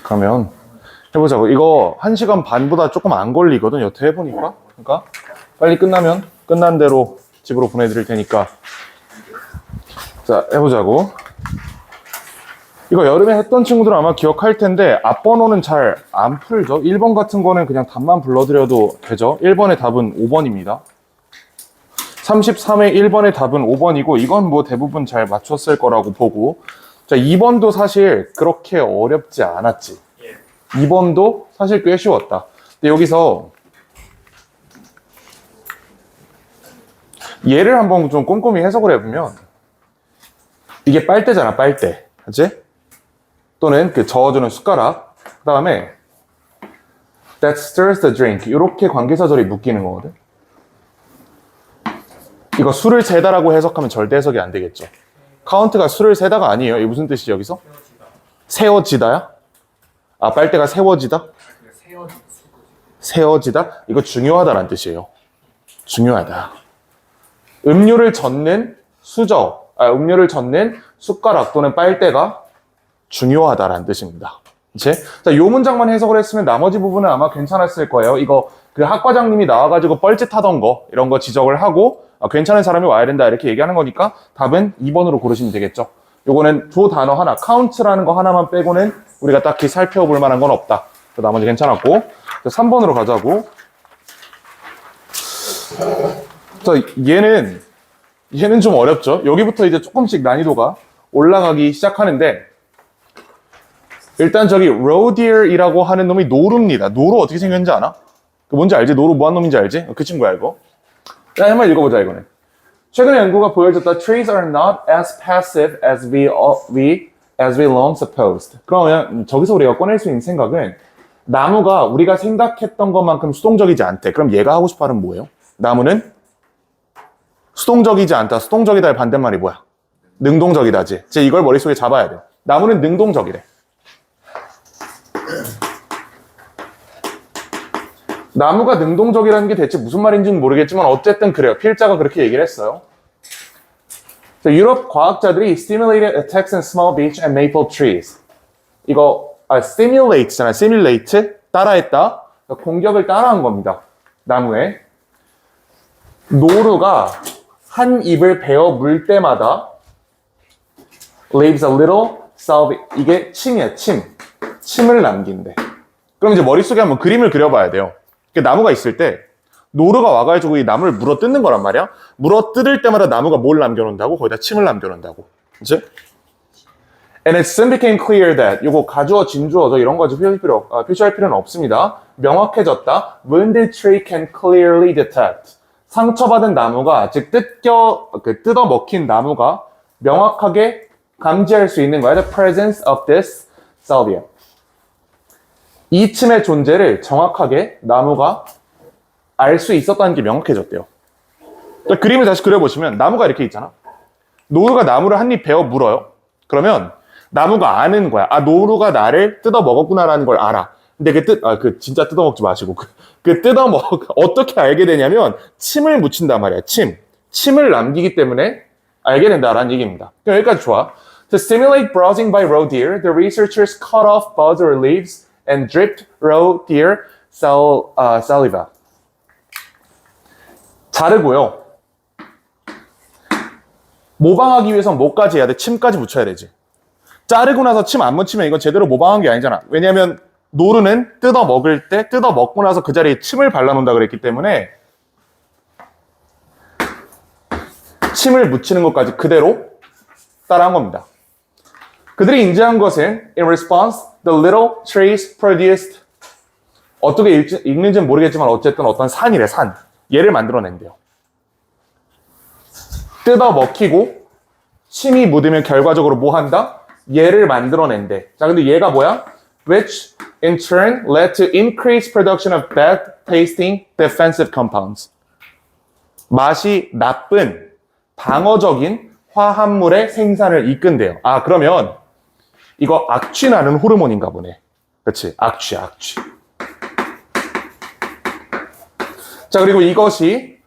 그러면 해보자고. 이거 1시간 반보다 조금 안 걸리거든, 여태 해보니까. 그러니까 빨리 끝나면 끝난 대로 집으로 보내드릴 테니까. 자, 해보자고. 이거 여름에 했던 친구들은 아마 기억할 텐데 앞번호는 잘 안 풀죠. 1번 같은 거는 그냥 답만 불러드려도 되죠. 1번의 답은 5번입니다. 33의 1번의 답은 5번이고 이건 뭐 대부분 잘 맞췄을 거라고 보고, 자, 2번도 사실 그렇게 어렵지 않았지. 2번도 사실 꽤 쉬웠다. 근데 여기서 얘를 한번 좀 꼼꼼히 해석을 해보면 이게 빨대잖아, 빨대. 그치? 또는 그 저어주는 숟가락. 그 다음에 that stirs the drink. 이렇게 관계사절이 묶이는 거거든. 이거 술을 세다라고 해석하면 절대 해석이 안 되겠죠. 카운트가 술을 세다가 아니에요. 이게 무슨 뜻이지 여기서? 세워지다야? 아, 빨대가 세워지다? 세워지다? 이거 중요하다라는 뜻이에요. 중요하다. 음료를 젓는 음료를 젓는 숟가락 또는 빨대가 중요하다라는 뜻입니다. 그치? 자, 요 문장만 해석을 했으면 나머지 부분은 아마 괜찮았을 거예요. 이거 그 학과장님이 나와가지고 뻘짓하던 거 이런 거 지적을 하고 괜찮은 사람이 와야 된다 이렇게 얘기하는 거니까 답은 2번으로 고르시면 되겠죠. 요거는 두 단어 하나, count라는 거 하나만 빼고는 우리가 딱히 살펴볼 만한 건 없다. 나머지 괜찮았고. 자, 3번으로 가자고. 자, 얘는 좀 어렵죠. 여기부터 이제 조금씩 난이도가 올라가기 시작하는데, 일단 저기 rodeer이라고 하는 놈이 노루입니다. 노루 어떻게 생겼는지 아나? 그 뭔지 알지? 노루 뭐한 놈인지 알지? 그 친구야 이거. 자, 한번 읽어보자 이거는. 최근의 연구가 보여줬다. Trees are not as passive as we long supposed. 그러면 저기서 우리가 꺼낼 수 있는 생각은 나무가 우리가 생각했던 것만큼 수동적이지 않대. 그럼 얘가 하고 싶어 하는 뭐예요? 나무는 수동적이지 않다. 수동적이다의 반대말이 뭐야? 능동적이다지. 이제 이걸 머릿속에 잡아야 돼. 나무는 능동적이래. 나무가 능동적이라는 게 대체 무슨 말인지는 모르겠지만 어쨌든 그래요. 필자가 그렇게 얘기를 했어요. 자, 유럽 과학자들이 stimulated attacks in small beech and maple trees. 이거 stimulate잖아요. simulate 따라했다. 공격을 따라한 겁니다. 나무에. 노루가 한 입을 베어 물 때마다 leaves a little salve. 이게 침이야, 침. 침을 남긴대. 그럼 이제 머릿속에 한번 그림을 그려봐야 돼요. 나무가 있을 때 노루가 와가지고 이 나무를 물어뜯는 거란 말이야. 물어뜯을 때마다 나무가 뭘 남겨놓는다고? 거기다 침을 남겨놓는다고. 그치? And it soon became clear that 요거 가주어, 진주어죠. 이런 거 표시할 필요는 없습니다. 명확해졌다. Wounded tree can clearly detect. 상처받은 나무가, 즉 뜯어 먹힌 나무가 명확하게 감지할 수 있는 거야. The presence of this salvia. 이 침의 존재를 정확하게 나무가 알 수 있었다는 게 명확해졌대요. 그러니까 그림을 다시 그려보시면 나무가 이렇게 있잖아. 노루가 나무를 한 입 베어 물어요. 그러면 나무가 아는 거야. 아, 노루가 나를 뜯어 먹었구나라는 걸 알아. 근데 진짜 뜯어 먹지 마시고. 어떻게 알게 되냐면 침을 묻힌단 말이야. 침을 남기기 때문에 알게 된다라는 얘기입니다. 여기까지 좋아. To stimulate browsing by roe deer, the researchers cut off buds or leaves and dripped roe deer saliva. 자르고요. 모방하기 위해서 뭐까지 해야 돼? 침까지 묻혀야 되지. 자르고 나서 침 안 묻히면 이건 제대로 모방한 게 아니잖아. 왜냐면 노루는 뜯어 먹고 나서 그 자리에 침을 발라놓는다 그랬기 때문에 침을 묻히는 것까지 그대로 따라한 겁니다. 그들이 인지한 것은 in response, the little trees produced 어떻게 읽는지는 모르겠지만 어쨌든 어떤 산이래, 산. 얘를 만들어낸대요. 뜯어 먹히고 침이 묻으면 결과적으로 뭐 한다? 얘를 만들어낸대. 자, 근데 얘가 뭐야? Which in turn led to increased production of bad tasting defensive compounds. 맛이 나쁜 방어적인 화합물의 생산을 이끈대요. 아, 그러면 이거 악취나는 호르몬인가 보네. 그렇지? 악취. 자, 그리고 이것이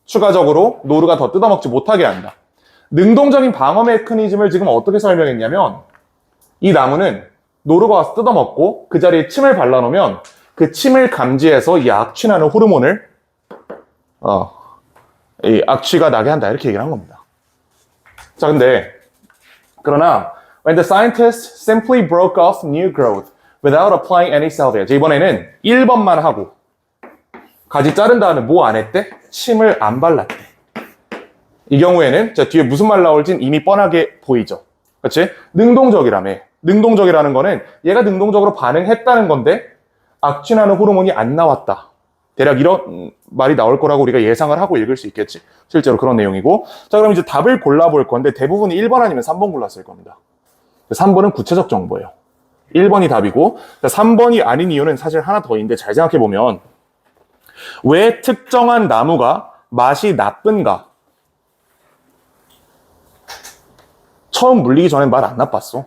추가적으로 노루가 더 뜯어먹지 못하게 한다. 능동적인 방어 메커니즘을 지금 어떻게 설명했냐면 이 나무는 노루가 와서 뜯어먹고 그 자리에 침을 발라놓으면 그 침을 감지해서 이 악취나는 호르몬을 이 악취가 나게 한다 이렇게 얘기를 한 겁니다. 자, 그러나 when the scientists simply broke off new growth without applying any salvia. 이번에는 1번만 하고 가지 자른 다음에 뭐 안 했대? 침을 안 발랐대. 이 경우에는 자, 뒤에 무슨 말 나올진 이미 뻔하게 보이죠. 그렇지? 능동적이라며. 능동적이라는 거는 얘가 능동적으로 반응했다는 건데 악취나는 호르몬이 안 나왔다. 대략 이런 말이 나올 거라고 우리가 예상을 하고 읽을 수 있겠지. 실제로 그런 내용이고. 자, 그럼 이제 답을 골라볼 건데 대부분이 1번 아니면 3번 골랐을 겁니다. 3번은 구체적 정보예요. 1번이 답이고 3번이 아닌 이유는 사실 하나 더 있는데 잘 생각해보면 왜 특정한 나무가 맛이 나쁜가? 처음 물리기 전엔 맛 안 나빴어.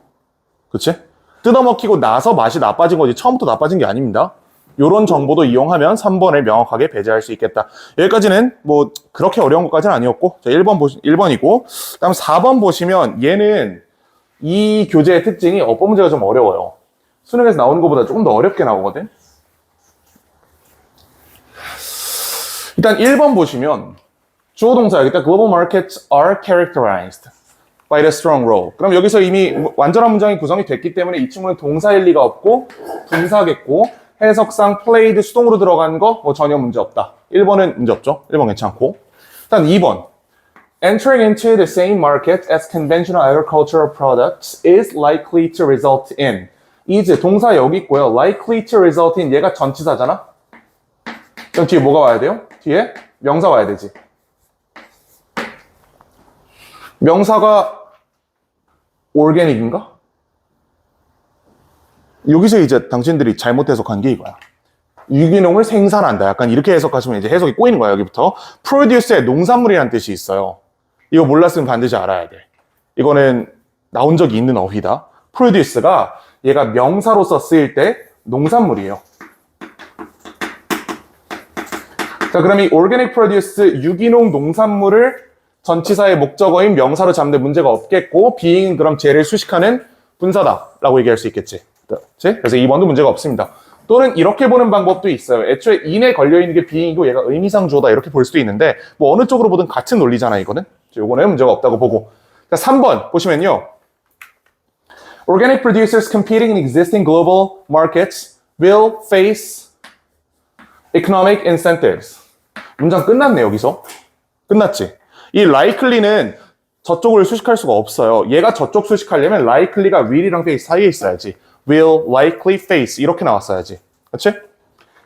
그치? 뜯어먹히고 나서 맛이 나빠진 거지 처음부터 나빠진 게 아닙니다. 이런 정보도 이용하면 3번을 명확하게 배제할 수 있겠다. 여기까지는 뭐 그렇게 어려운 것까지는 아니었고 자, 1번이고 다음 4번 보시면 얘는 이 교재의 특징이 어법 문제가 좀 어려워요. 수능에서 나오는 것보다 조금 더 어렵게 나오거든. 일단 1번 보시면 주어 동사 여기다 global markets are characterized by the strong role. 그럼 여기서 이미 완전한 문장이 구성이 됐기 때문에 이 친구는 동사일 리가 없고 분사겠고 해석상 played 수동으로 들어간 거 뭐 전혀 문제 없다. 1번은 문제 없죠. 1번 괜찮고. 일단 2번. Entering into the same market as conventional agricultural products is likely to result in. is 동사 여기 있고요. likely to result in 얘가 전치사잖아. 그럼 뒤에 뭐가 와야 돼요? 뒤에 명사 와야 되지. 명사가 organic인가? 여기서 이제 당신들이 잘못 해석한 게 이거야. 유기농을 생산한다. 약간 이렇게 해석하시면 이제 해석이 꼬이는 거야, 여기부터. produce에 농산물이라는 뜻이 있어요. 이거 몰랐으면 반드시 알아야 돼. 이거는 나온 적이 있는 어휘다. produce가 얘가 명사로서 쓰일 때 농산물이에요. 자, 그럼 이 organic produce, 유기농 농산물을 전치사의 목적어인 명사로 잡는 문제가 없겠고 being은 그럼 쟤를 수식하는 분사다라고 얘기할 수 있겠지. 그래서 2번도 문제가 없습니다. 또는 이렇게 보는 방법도 있어요. 애초에 in에 걸려있는 게 being이고 얘가 의미상 주어다 이렇게 볼 수도 있는데 뭐 어느 쪽으로 보든 같은 논리잖아 이거는. 요거는 문제가 없다고 보고. 자, 3번 보시면요. Organic producers competing in existing global markets will face economic incentives. 문장 끝났네 여기서. 끝났지. 이 likely는 저쪽을 수식할 수가 없어요. 얘가 저쪽 수식하려면 likely가 will이랑 face 사이에 있어야지. will likely face 이렇게 나왔어야지. 그렇지?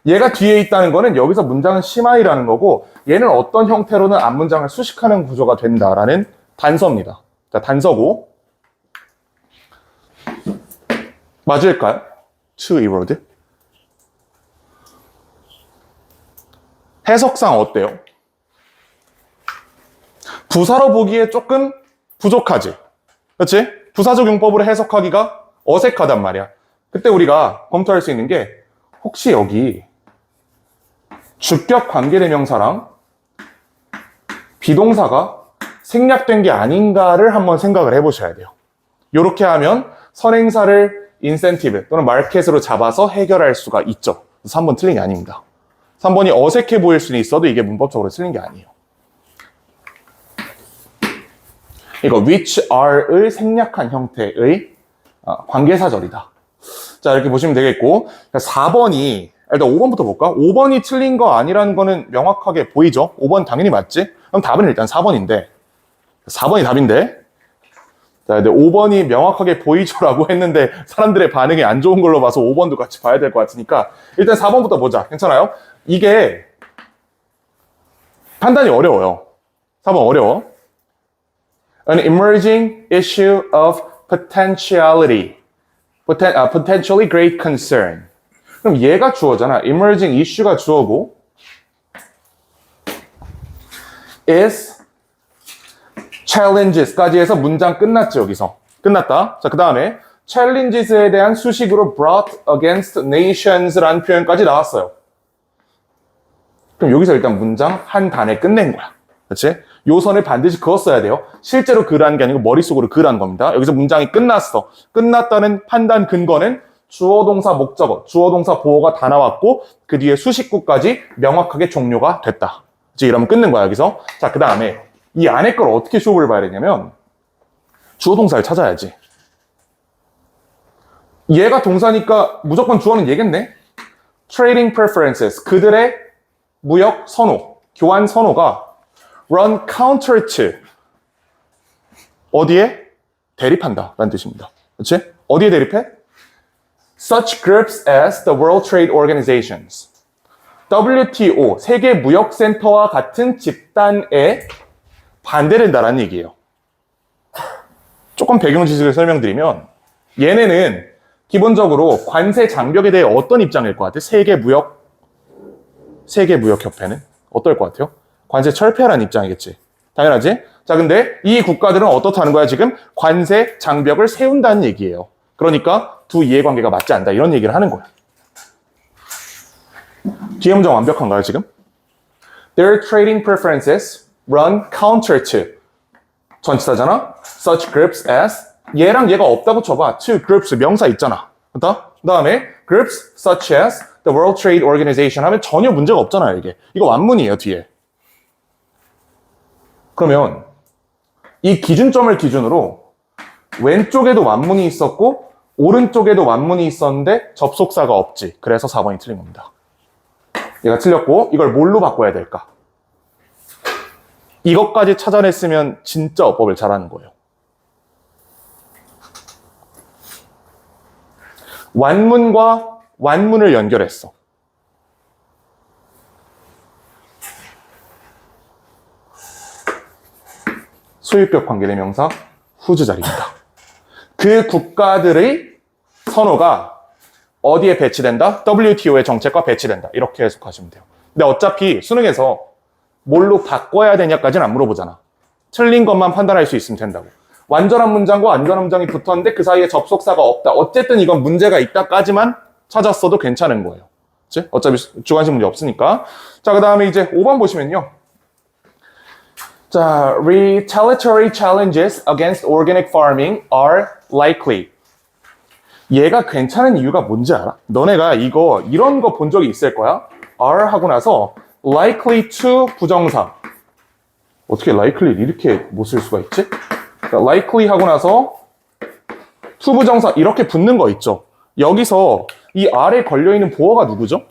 얘가 뒤에 있다는 거는 여기서 문장은 심하이라는 거고 얘는 어떤 형태로는 앞문장을 수식하는 구조가 된다라는 단서입니다. 자, 단서고 맞을까요? to erode 해석상 어때요? 부사로 보기에 조금 부족하지. 그렇지? 부사적 용법으로 해석하기가 어색하단 말이야. 그때 우리가 검토할 수 있는 게 혹시 여기 주격 관계대명사랑 비동사가 생략된 게 아닌가를 한번 생각을 해보셔야 돼요. 이렇게 하면 선행사를 인센티브 또는 마켓으로 잡아서 해결할 수가 있죠. 3번 틀린 게 아닙니다. 3번이 어색해 보일 수는 있어도 이게 문법적으로 틀린 게 아니에요. 이거 which are을 생략한 형태의 관계사절이다. 자, 이렇게 보시면 되겠고 4번이 일단 5번부터 볼까? 5번이 틀린 거 아니라는 거는 명확하게 보이죠? 5번 당연히 맞지? 그럼 답은 일단 4번인데 4번이 답인데 자, 근데 5번이 명확하게 보이죠라고 했는데 사람들의 반응이 안 좋은 걸로 봐서 5번도 같이 봐야 될 것 같으니까 일단 4번부터 보자. 괜찮아요? 이게 판단이 어려워요. 4번 어려워. An emerging issue of potentiality. Potentially great concern. 그럼 얘가 주어잖아. emerging issue가 주어고 is challenges까지 해서 문장 끝났죠, 여기서. 끝났다. 자, 그 다음에 challenges에 대한 수식으로 brought against nations라는 표현까지 나왔어요. 그럼 여기서 일단 문장 한 단에 끝낸 거야. 그렇지? 요 선을 반드시 그었어야 돼요. 실제로 그으라는 게 아니고 머릿속으로 그으라는 겁니다. 여기서 문장이 끝났어. 끝났다는 판단 근거는 주어, 동사, 목적어, 주어, 동사, 보어가 다 나왔고 그 뒤에 수식구까지 명확하게 종료가 됐다. 이제 이러면 끊는 거야, 여기서. 자, 그 다음에 이 안에 걸 어떻게 쇼부를 봐야 되냐면 주어, 동사를 찾아야지. 얘가 동사니까 무조건 주어는 얘겠네. Trading preferences, 그들의 무역 선호, 교환 선호가 run counter to, 어디에? 대립한다 라는 뜻입니다. 그렇지? 어디에 대립해? Such groups as the World Trade Organizations, WTO, 세계무역센터와 같은 집단에 반대된다라는 얘기예요. 조금 배경 지식을 설명드리면 얘네는 기본적으로 관세 장벽에 대해 어떤 입장일 것 같아? 세계무역협회는 어떨 것 같아요? 관세 철폐하라는 입장이겠지. 당연하지? 자, 근데 이 국가들은 어떻다는 거야, 지금? 관세 장벽을 세운다는 얘기예요. 그러니까 두 이해관계가 맞지 않다. 이런 얘기를 하는 거야. 뒤에 문장 완벽한가요, 지금? Their trading preferences run counter to. 전치사잖아? Such groups as. 얘랑 얘가 없다고 쳐봐. To groups, 명사 있잖아. 그 다음에 groups such as the World Trade Organization 하면 전혀 문제가 없잖아요, 이게. 이거 완문이에요, 뒤에. 그러면 이 기준점을 기준으로 왼쪽에도 완문이 있었고 오른쪽에도 완문이 있었는데 접속사가 없지. 그래서 4번이 틀린 겁니다. 얘가 틀렸고 이걸 뭘로 바꿔야 될까? 이것까지 찾아냈으면 진짜 어법을 잘하는 거예요. 완문과 완문을 연결했어. 소유격 관계대명사 whose 자리입니다. 그 국가들의 선호가 어디에 배치된다? WTO의 정책과 배치된다. 이렇게 해석하시면 돼요. 근데 어차피 수능에서 뭘로 바꿔야 되냐까지는 안 물어보잖아. 틀린 것만 판단할 수 있으면 된다고. 완전한 문장과 완전한 문장이 붙었는데 그 사이에 접속사가 없다. 어쨌든 이건 문제가 있다까지만 찾았어도 괜찮은 거예요. 그치? 어차피 주관식 문제 없으니까. 자, 그 다음에 이제 5번 보시면요. 자, retaliatory challenges against organic farming are likely. 얘가 괜찮은 이유가 뭔지 알아? 너네가 이런 거 본 적이 있을 거야. are 하고 나서 likely to 부정사. 어떻게 likely 이렇게 못 쓸 수가 있지? 그러니까 likely 하고 나서 to 부정사 이렇게 붙는 거 있죠. 여기서 이 아래 걸려있는 보어가 누구죠?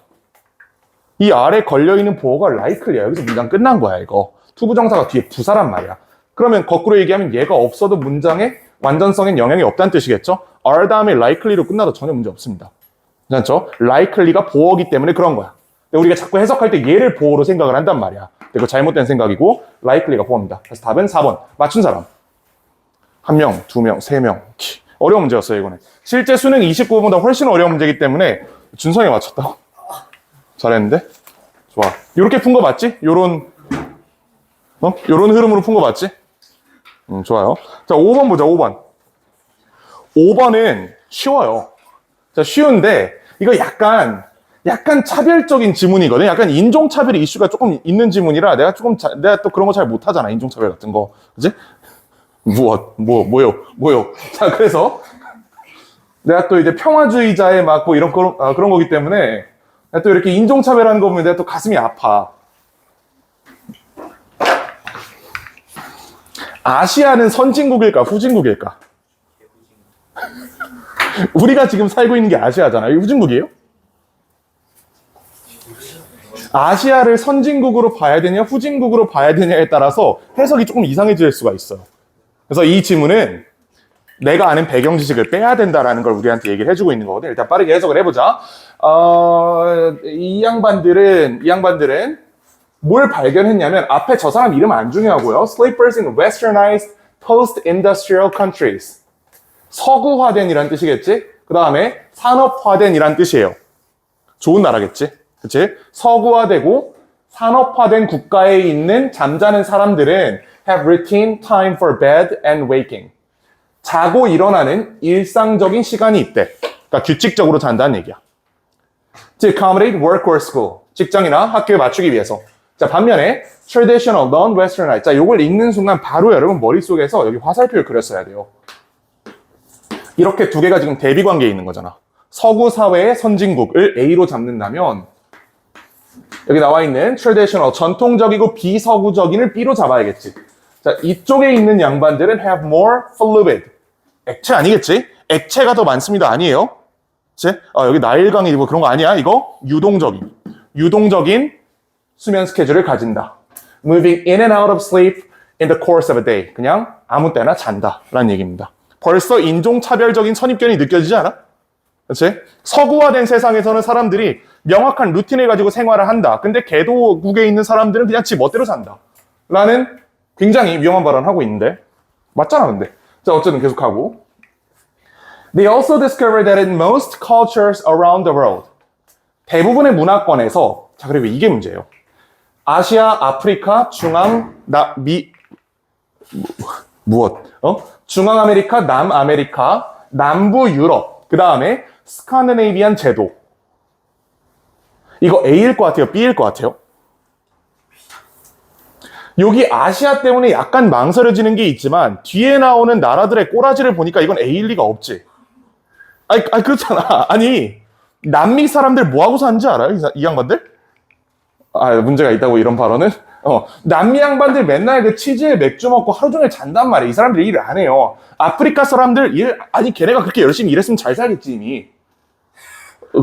이 아래 걸려있는 보어가 likely야. 여기서 문장 끝난 거야, 이거. to 부정사가 뒤에 부사란 말이야. 그러면 거꾸로 얘기하면 얘가 없어도 문장의 완전성엔 영향이 없다는 뜻이겠죠? are 다음에 likely로 끝나도 전혀 문제 없습니다. 괜찮죠? likely가 보어기 때문에 그런 거야. 근데 우리가 자꾸 해석할 때 얘를 보어로 생각을 한단 말이야. 근데 그거 잘못된 생각이고 likely가 보어입니다. 그래서 답은 4번. 맞춘 사람. 1명, 2명, 3명. 어려운 문제였어요, 이거는. 실제 수능 29보다 훨씬 어려운 문제이기 때문에 준성이 맞췄다고? 잘했는데? 좋아. 요렇게 푼 거 맞지? 요런 흐름으로 푼 거 맞지? 좋아요. 자, 5번 보자, 5번. 5번은 쉬워요. 자, 쉬운데, 이거 약간 차별적인 지문이거든. 약간 인종차별 이슈가 조금 있는 지문이라 내가 또 그런 거 잘 못하잖아. 인종차별 같은 거. 그치? 뭐요. 자, 그래서 내가 또 이제 평화주의자의 막 뭐 이런 그런 거기 때문에 내가 또 이렇게 인종차별하는 거 보면 내가 또 가슴이 아파. 아시아는 선진국일까, 후진국일까? 우리가 지금 살고 있는 게 아시아잖아요. 이게 후진국이에요? 아시아를 선진국으로 봐야 되냐, 후진국으로 봐야 되냐에 따라서 해석이 조금 이상해질 수가 있어요. 그래서 이 지문은 내가 아는 배경 지식을 빼야 된다라는 걸 우리한테 얘기를 해주고 있는 거거든요. 일단 빠르게 해석을 해보자. 이 양반들은 뭘 발견했냐면 앞에 저 사람 이름 안 중요하고요. Sleepers in westernized post-industrial countries. 서구화된이란 뜻이겠지? 그 다음에 산업화된이란 뜻이에요. 좋은 나라겠지? 그치? 서구화되고 산업화된 국가에 있는 잠자는 사람들은 have routine time for bed and waking. 자고 일어나는 일상적인 시간이 있대. 그러니까 규칙적으로 잔다는 얘기야. To accommodate work or school. 직장이나 학교에 맞추기 위해서. 자, 반면에 traditional, non-westernized. 자, 요걸 읽는 순간 바로 여러분 머릿속에서 여기 화살표를 그렸어야 돼요. 이렇게 두 개가 지금 대비 관계에 있는 거잖아. 서구 사회의 선진국을 A로 잡는다면 여기 나와 있는 traditional, 전통적이고 비서구적인을 B로 잡아야겠지. 자, 이쪽에 있는 양반들은 have more fluid. 액체 아니겠지? 액체가 더 많습니다. 아니에요? 그치? 여기 나일강이고 그런 거 아니야? 이거 유동적인 수면 스케줄을 가진다. Moving in and out of sleep in the course of a day. 그냥 아무 때나 잔다. 라는 얘기입니다. 벌써 인종차별적인 선입견이 느껴지지 않아? 그치? 서구화된 세상에서는 사람들이 명확한 루틴을 가지고 생활을 한다. 근데 개도국에 있는 사람들은 그냥 지 멋대로 산다. 라는 굉장히 위험한 발언을 하고 있는데 맞잖아 근데. 자, 어쨌든 계속하고 They also discovered that in most cultures around the world 대부분의 문화권에서 자, 그리고 이게 문제예요. 아시아, 아프리카, 중앙아메리카, 남아메리카, 남부 유럽, 그 다음에 스칸디네비안 제도. 이거 A일 것 같아요? B일 것 같아요? 여기 아시아 때문에 약간 망설여지는 게 있지만 뒤에 나오는 나라들의 꼬라지를 보니까 이건 A일 리가 없지. 아니 그렇잖아. 아니 남미 사람들 뭐하고 사는지 알아요? 이 양반들? 문제가 있다고 이런 발언은? 남미 양반들 맨날 그 치즈에 맥주 먹고 하루 종일 잔단 말이야. 이 사람들 일을 안 해요. 아프리카 사람들 걔네가 그렇게 열심히 일했으면 잘 살겠지 이미.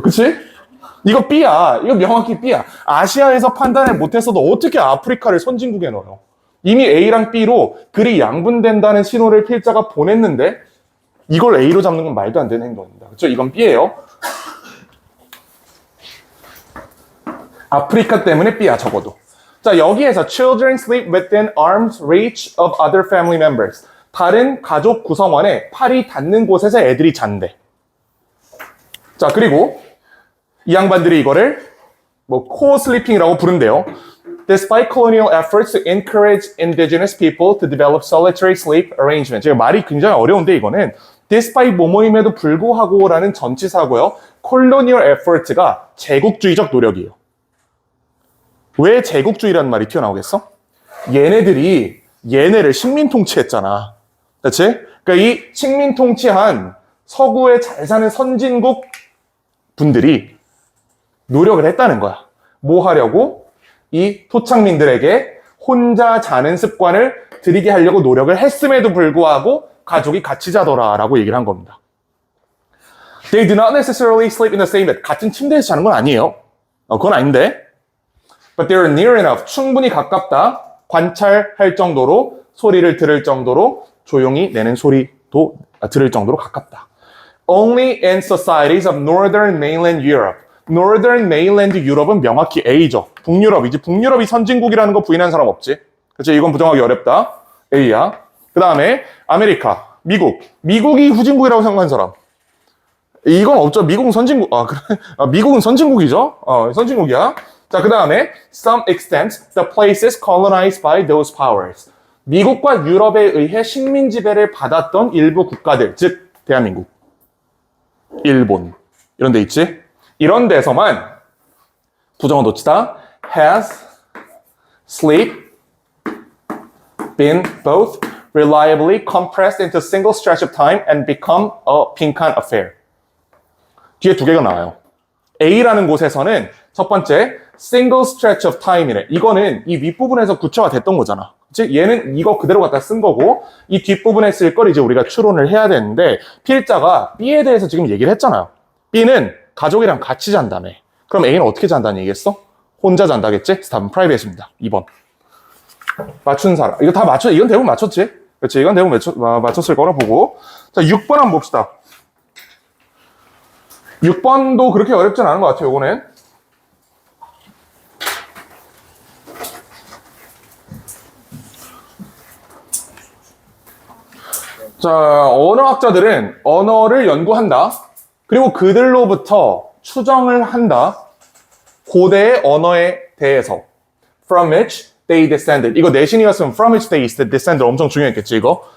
그치? 이거 B야. 이거 명확히 B야. 아시아에서 판단을 못했어도 어떻게 아프리카를 선진국에 넣어요? 이미 A랑 B로 글이 양분된다는 신호를 필자가 보냈는데 이걸 A로 잡는 건 말도 안 되는 행동입니다. 그렇죠? 이건 B예요. 아프리카 때문에 B야 적어도. 자, 여기에서 children sleep within arm's reach of other family members. 다른 가족 구성원의 팔이 닿는 곳에서 애들이 잔대. 자, 그리고 이 양반들이 이거를 co-sleeping이라고 부른대요. Despite colonial efforts to encourage indigenous people to develop solitary sleep arrangements. 제가 말이 굉장히 어려운데 이거는 despite 뭐뭐임에도 불구하고라는 전치사고요. colonial effort가 제국주의적 노력이에요. 왜 제국주의라는 말이 튀어나오겠어? 얘네들이 얘네를 식민 통치했잖아. 그렇지? 그러니까 이 식민 통치한 서구에 잘 사는 선진국 분들이 노력을 했다는 거야. 뭐 하려고? 이 토착민들에게 혼자 자는 습관을 들이게 하려고 노력을 했음에도 불구하고 가족이 같이 자더라라고 얘기를 한 겁니다. They do not necessarily sleep in the same bed. 같은 침대에서 자는 건 아니에요. 그건 아닌데. But they are near enough. 충분히 가깝다. 관찰할 정도로, 소리를 들을 정도로, 조용히 내는 소리도 들을 정도로 가깝다. Only in societies of Northern Mainland Europe. Northern Mainland Europe은 명확히 A죠. 북유럽이지. 북유럽이 선진국이라는 거 부인하는 사람 없지. 그렇지? 이건 부정하기 어렵다. A야. 그 다음에 아메리카, 미국. 미국이 후진국이라고 생각하는 사람. 이건 없죠. 미국은 선진국. 그래. 미국은 선진국이죠. 선진국이야. 자, 그 다음에 some extent the places colonized by those powers. 미국과 유럽에 의해 식민 지배를 받았던 일부 국가들, 즉 대한민국, 일본 이런 데 있지? 이런 데서만 부정어 놓치다 has sleep been both reliably compressed into a single stretch of time and become a 빈칸 affair. 뒤에 두 개가 나와요. A라는 곳에서는 첫 번째 single stretch of time이래. 이거는 이 윗부분에서 구체화 됐던 거잖아. 즉 얘는 이거 그대로 갖다 쓴 거고 이 뒷부분에 쓸 걸 이제 우리가 추론을 해야 되는데 필자가 B에 대해서 지금 얘기를 했잖아요. B는 가족이랑 같이 잔다며. 그럼 A는 어떻게 잔다는 얘기겠어? 혼자 잔다겠지? 답은 프라이빗입니다. 2번. 맞춘 사람. 이거 다 이건 대부분 맞췄지? 그렇지? 이건 대부분 맞췄을 거라 보고. 자, 6번 한번 봅시다. 6번도 그렇게 어렵진 않은 것 같아요, 이거는. 자, 언어학자들은 언어를 연구한다. 그리고 그들로부터 추정을 한다. 고대의 언어에 대해서. From which they descended. 이거 내신이었으면 from which they descended 엄청 중요했겠지, 이거.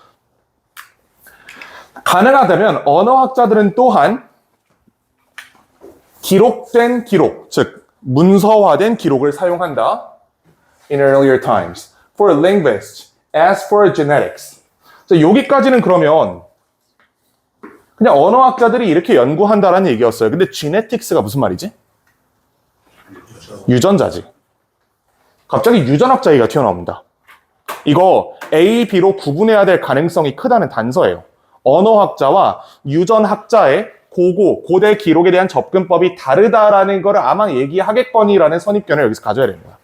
가능하다면 언어학자들은 또한 기록된 기록, 즉 문서화된 기록을 사용한다. in earlier times. For linguists, as for genetics. 자, 여기까지는 그러면 그냥 언어학자들이 이렇게 연구한다라는 얘기였어요. 근데 genetics가 무슨 말이지? 유전자지. 갑자기 유전학자 얘기가 튀어나옵니다. 이거 A, B로 구분해야 될 가능성이 크다는 단서예요. 언어학자와 유전학자의 고대 기록에 대한 접근법이 다르다라는 거를 아마 얘기하겠거니라는 선입견을 여기서 가져야 됩니다.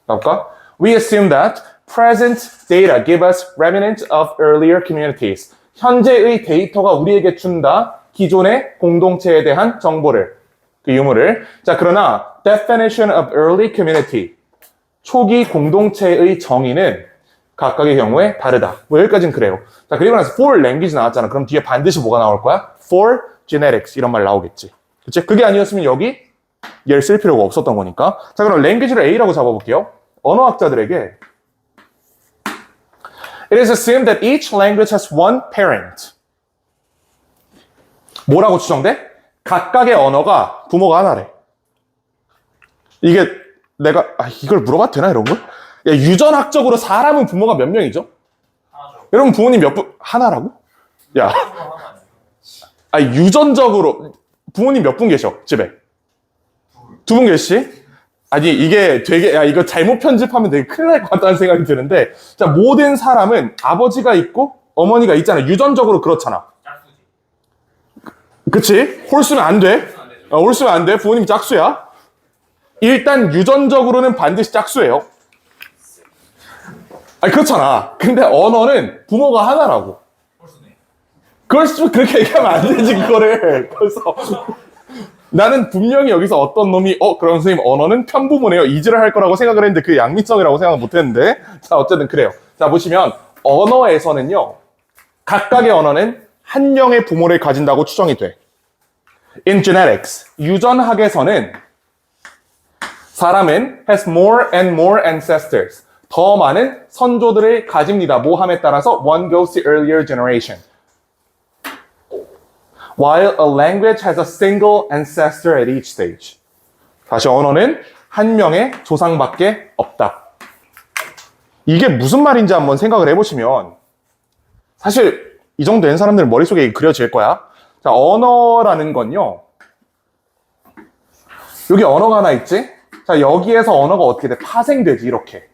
볼까? We assume that present data give us remnants of earlier communities. 현재의 데이터가 우리에게 준다. 기존의 공동체에 대한 정보를, 그 유무를. 자, 그러나 definition of early community. 초기 공동체의 정의는 각각의 경우에 다르다. 뭐 여기까지는 그래요. 자, 그리고 나서 for language 나왔잖아. 그럼 뒤에 반드시 뭐가 나올 거야? for genetics 이런 말 나오겠지. 그치? 그게 아니었으면 여기 얘를 쓸 필요가 없었던 거니까. 자, 그럼 language를 A라고 잡아볼게요. 언어학자들에게 It is assumed that each language has one parent. 뭐라고 추정돼? 각각의 언어가 부모가 하나래. 이게 내가 이걸 물어봐도 되나 이런 걸? 야, 유전학적으로 사람은 부모가 몇 명이죠? 하나죠. 여러분 부모님 몇 분? 하나라고? 야, 유전적으로 부모님 몇 분 계셔 집에? 두 분 계시? 아니 이게 되게 이거 잘못 편집하면 되게 큰일 날 것 같다는 생각이 드는데, 자, 모든 사람은 아버지가 있고 어머니가 있잖아. 유전적으로 그렇잖아. 그치? 홀수면 안 돼. 홀수면 안 돼. 부모님 짝수야. 일단 유전적으로는 반드시 짝수예요. 그렇잖아. 근데 언어는 부모가 하나라고. 그렇게 얘기하면 안 되지, 그거를. 그래서 나는 분명히 여기서 어떤 놈이 그럼 선생님 언어는 편부모네요 이지를 할 거라고 생각을 했는데 그 양면성이라고 생각은 못 했는데, 자, 어쨌든 그래요. 자, 보시면 언어에서는요, 각각의 언어는 한 명의 부모를 가진다고 추정이 돼. In genetics, 유전학에서는 사람은 has more and more ancestors. 더 많은 선조들을 가집니다. 모함에 따라서 one goes to earlier generation. While a language has a single ancestor at each stage. 다시 언어는 한 명의 조상밖에 없다. 이게 무슨 말인지 한번 생각을 해보시면 사실 이 정도 된 사람들 머릿속에 그려질 거야. 자, 언어라는 건요. 여기 언어가 하나 있지? 자, 여기에서 언어가 어떻게 돼? 파생되지, 이렇게.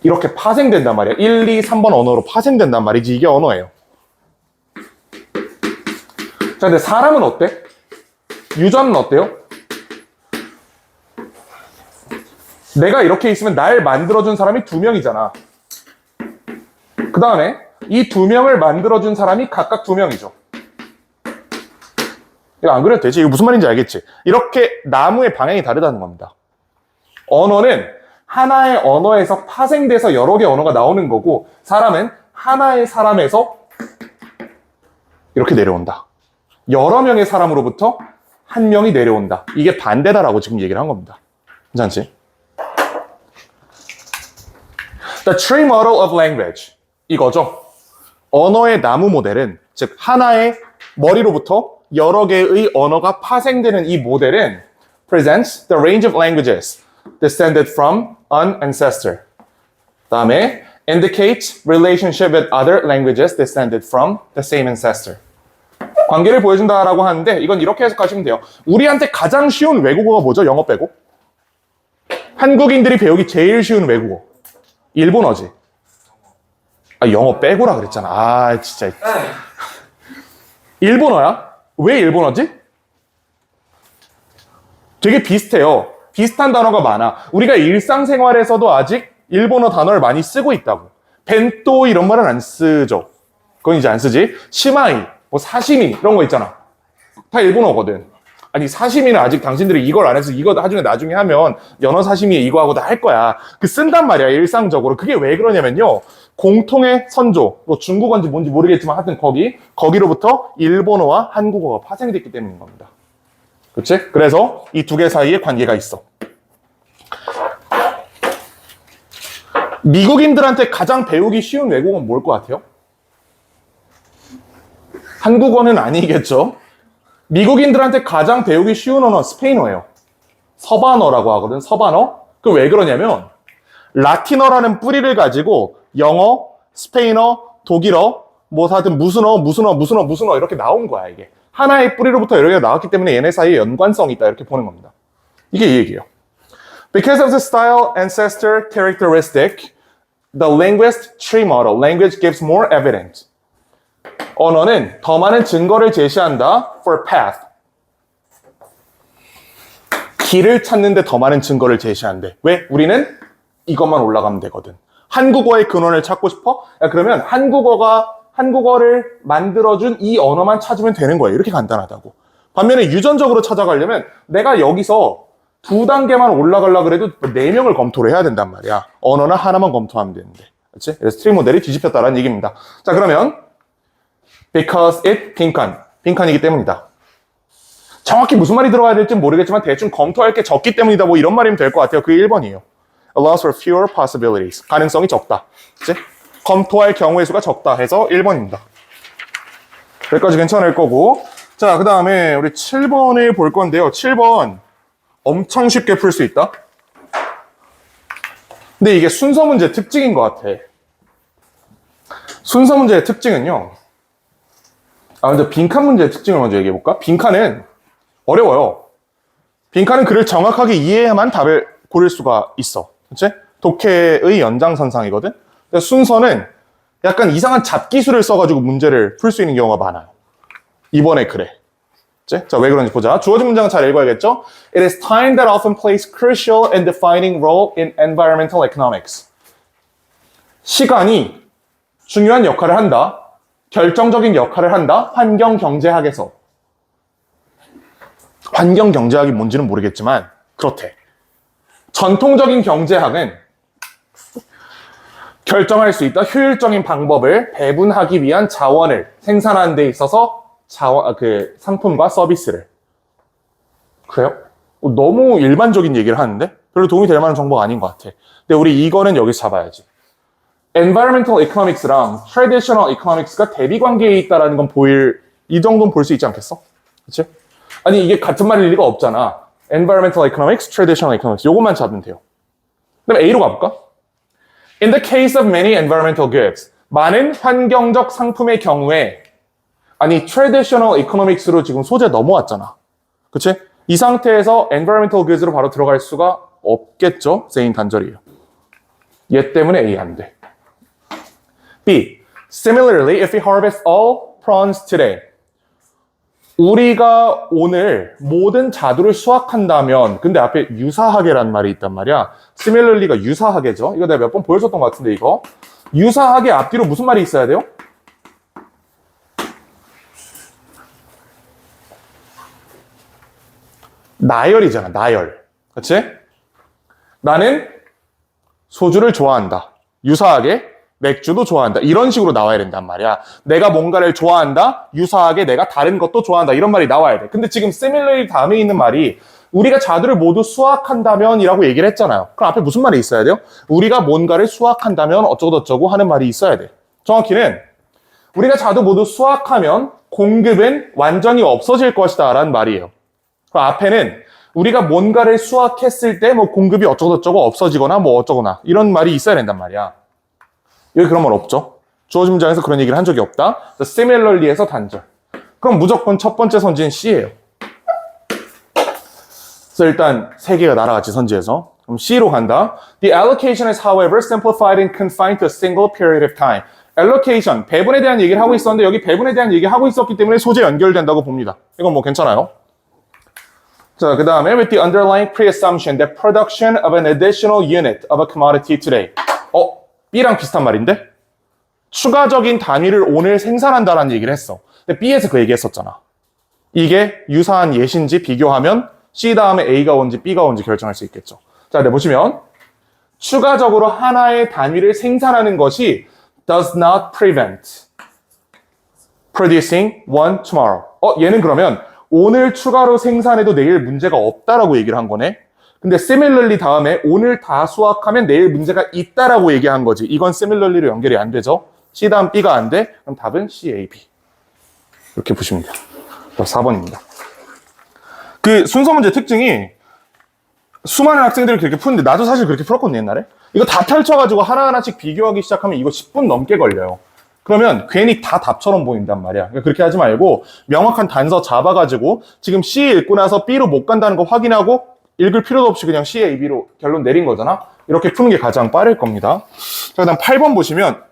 이렇게 파생된단 말이야. 1, 2, 3번 언어로 파생된단 말이지. 이게 언어예요. 자, 근데 사람은 어때? 유전은 어때요? 내가 이렇게 있으면 날 만들어준 사람이 2명이잖아. 그 다음에 이 2명을 만들어준 사람이 각각 2명이죠. 이거 안 그래도 되지? 이거 무슨 말인지 알겠지? 이렇게 나무의 방향이 다르다는 겁니다. 언어는 하나의 언어에서 파생돼서 여러 개의 언어가 나오는 거고, 사람은 하나의 사람에서 이렇게 내려온다. 여러 명의 사람으로부터 한 명이 내려온다. 이게 반대다라고 지금 얘기를 한 겁니다. 괜찮지? The tree model of language. 이거죠. 언어의 나무 모델은, 즉 하나의 머리로부터 여러 개의 언어가 파생되는 이 모델은 presents the range of languages descended from an ancestor. 다음에 indicates relationship with other languages descended from the same ancestor. 관계를 보여준다라고 하는데 이건 이렇게 해석하시면 돼요. 우리한테 가장 쉬운 외국어가 뭐죠? 영어 빼고? 한국인들이 배우기 제일 쉬운 외국어. 일본어지. 영어 빼고라 그랬잖아. 진짜. 일본어야? 왜 일본어지? 되게 비슷해요. 비슷한 단어가 많아. 우리가 일상생활에서도 아직 일본어 단어를 많이 쓰고 있다고. 벤또 이런 말은 안 쓰죠. 그건 이제 안 쓰지. 시마이, 뭐 사시미 이런 거 있잖아. 다 일본어거든. 아니 사시미는 아직 당신들이 이걸 안 해서 이거 나중에 하면 연어 사시미에 이거 하고 다 할 거야. 그 쓴단 말이야, 일상적으로. 그게 왜 그러냐면요, 공통의 선조, 뭐 중국어인지 뭔지 모르겠지만 하여튼 거기로부터 일본어와 한국어가 파생됐기 때문인 겁니다. 그치? 그래서 이 두 개 사이에 관계가 있어. 미국인들한테 가장 배우기 쉬운 외국어는 뭘 것 같아요? 한국어는 아니겠죠? 미국인들한테 가장 배우기 쉬운 언어 스페인어예요. 서반어라고 하거든. 서반어. 그 왜 그러냐면 라틴어라는 뿌리를 가지고 영어, 스페인어, 독일어, 뭐 하여튼 무슨 어 이렇게 나온 거야, 이게. 하나의 뿌리로부터 여러 개가 나왔기 때문에 얘네 사이에 연관성이 있다, 이렇게 보는 겁니다. 이게 이 얘기예요. Because of the style ancestor characteristic, the linguist tree model, language gives more evidence. 언어는 더 많은 증거를 제시한다 for path. 길을 찾는데 더 많은 증거를 제시한대. 왜? 우리는 이것만 올라가면 되거든. 한국어의 근원을 찾고 싶어? 야, 그러면 한국어를 만들어준 이 언어만 찾으면 되는 거예요. 이렇게 간단하다고. 반면에 유전적으로 찾아가려면 내가 여기서 2단계만 올라가려고 해도 4명을 검토를 해야 된단 말이야. 언어는 하나만 검토하면 되는데. 그렇지? 그래서 트리 모델이 뒤집혔다라는 얘기입니다. 자, 그러면 because it 빈칸이기 때문이다. 정확히 무슨 말이 들어가야 될지 모르겠지만 대충 검토할 게 적기 때문이다. 뭐 이런 말이면 될 것 같아요. 그게 1번이에요. allows for fewer possibilities. 가능성이 적다. 그치? 검토할 경우의 수가 적다 해서 1번입니다. 여기까지 괜찮을 거고. 자, 그 다음에 우리 7번을 볼 건데요. 7번 엄청 쉽게 풀 수 있다. 근데 이게 순서 문제 특징인 것 같아. 순서 문제의 특징은요. 먼저 빈칸 문제의 특징을 먼저 얘기해볼까? 빈칸은 어려워요. 빈칸은 글을 정확하게 이해해야만 답을 고를 수가 있어. 그치? 독해의 연장선상이거든? 근데 순서는 약간 이상한 잡기술을 써가지고 문제를 풀 수 있는 경우가 많아요. 이번에 그래. 그치? 자, 왜 그런지 보자. 주어진 문장은 잘 읽어야겠죠? It is time that often plays crucial and defining role in environmental economics. 시간이 중요한 역할을 한다. 결정적인 역할을 한다. 환경경제학에서. 환경경제학이 뭔지는 모르겠지만 그렇대. 전통적인 경제학은 결정할 수 있다. 효율적인 방법을 배분하기 위한 자원을 생산하는 데 있어서 상품과 서비스를. 그래요? 너무 일반적인 얘기를 하는데 별로 도움이 될 만한 정보가 아닌 것 같아. 근데 우리 이거는 여기서 잡아야지. Environmental Economics랑 Traditional Economics가 대비 관계에 있다는 건 이 정도는 볼 수 있지 않겠어? 그치? 아니, 이게 같은 말일 리가 없잖아. Environmental Economics, Traditional Economics. 요것만 잡으면 돼요. 그 다음에 A로 가볼까? In the case of many environmental goods, 많은 환경적 상품의 경우에 아니, Traditional Economics로 지금 소재 넘어왔잖아. 그치? 이 상태에서 Environmental Goods로 바로 들어갈 수가 없겠죠? 세인 단절이에요. 얘 때문에 A 안 돼. B. Similarly, if we harvest all prawns today, 우리가 오늘 모든 자두를 수확한다면, 근데 앞에 유사하게란 말이 있단 말이야. Similarly가 유사하게죠. 이거 내가 몇 번 보여줬던 것 같은데, 이거. 유사하게 앞뒤로 무슨 말이 있어야 돼요? 나열이잖아, 나열. 그치? 나는 소주를 좋아한다. 유사하게 맥주도 좋아한다. 이런 식으로 나와야 된단 말이야. 내가 뭔가를 좋아한다. 유사하게 내가 다른 것도 좋아한다. 이런 말이 나와야 돼. 근데 지금 similarly 다음에 있는 말이 우리가 자두를 모두 수확한다면 이라고 얘기를 했잖아요. 그럼 앞에 무슨 말이 있어야 돼요? 우리가 뭔가를 수확한다면 어쩌고저쩌고 하는 말이 있어야 돼. 정확히는 우리가 자두 모두 수확하면 공급은 완전히 없어질 것이다 라는 말이에요. 그 앞에는 우리가 뭔가를 수확했을 때 뭐 공급이 어쩌고저쩌고 없어지거나 뭐 어쩌거나 이런 말이 있어야 된단 말이야. 여기 그런 말 없죠. 주어진 문장에서 그런 얘기를 한 적이 없다. similarly에서 단절. 그럼 무조건 첫 번째 선지는 C예요. 그래서 일단 세 개가 날아갔지, 선지에서. 그럼 C로 간다. The allocation is however simplified and confined to a single period of time. allocation, 배분에 대한 얘기를 하고 있었는데 여기 배분에 대한 얘기를 하고 있었기 때문에 소재 연결된다고 봅니다. 이건 뭐 괜찮아요. 자, 그 다음에 with the underlying pre-assumption that production of an additional unit of a commodity today. B랑 비슷한 말인데? 추가적인 단위를 오늘 생산한다라는 얘기를 했어. 근데 B에서 그 얘기 했었잖아. 이게 유사한 예시인지 비교하면 C 다음에 A가 온지 B가 온지 결정할 수 있겠죠. 자, 네, 보시면 추가적으로 하나의 단위를 생산하는 것이 does not prevent producing one tomorrow. 얘는 그러면 오늘 추가로 생산해도 내일 문제가 없다라고 얘기를 한 거네. 근데 similarly 다음에 오늘 다 수확하면 내일 문제가 있다라고 얘기한 거지. 이건 similarly로 연결이 안 되죠. C 다음 B가 안 돼. 그럼 답은 C, A, B. 이렇게 보시면 돼요. 4번입니다. 그 순서 문제 특징이 수많은 학생들이 그렇게 푸는데 나도 사실 그렇게 풀었거든요, 옛날에. 이거 다 펼쳐가지고 하나하나씩 비교하기 시작하면 이거 10분 넘게 걸려요. 그러면 괜히 다 답처럼 보인단 말이야. 그러니까 그렇게 하지 말고 명확한 단서 잡아가지고 지금 C 읽고 나서 B로 못 간다는 거 확인하고 읽을 필요도 없이 그냥 C에 A, B로 결론 내린 거잖아. 이렇게 푸는 게 가장 빠를 겁니다. 자, 그다음 8번 보시면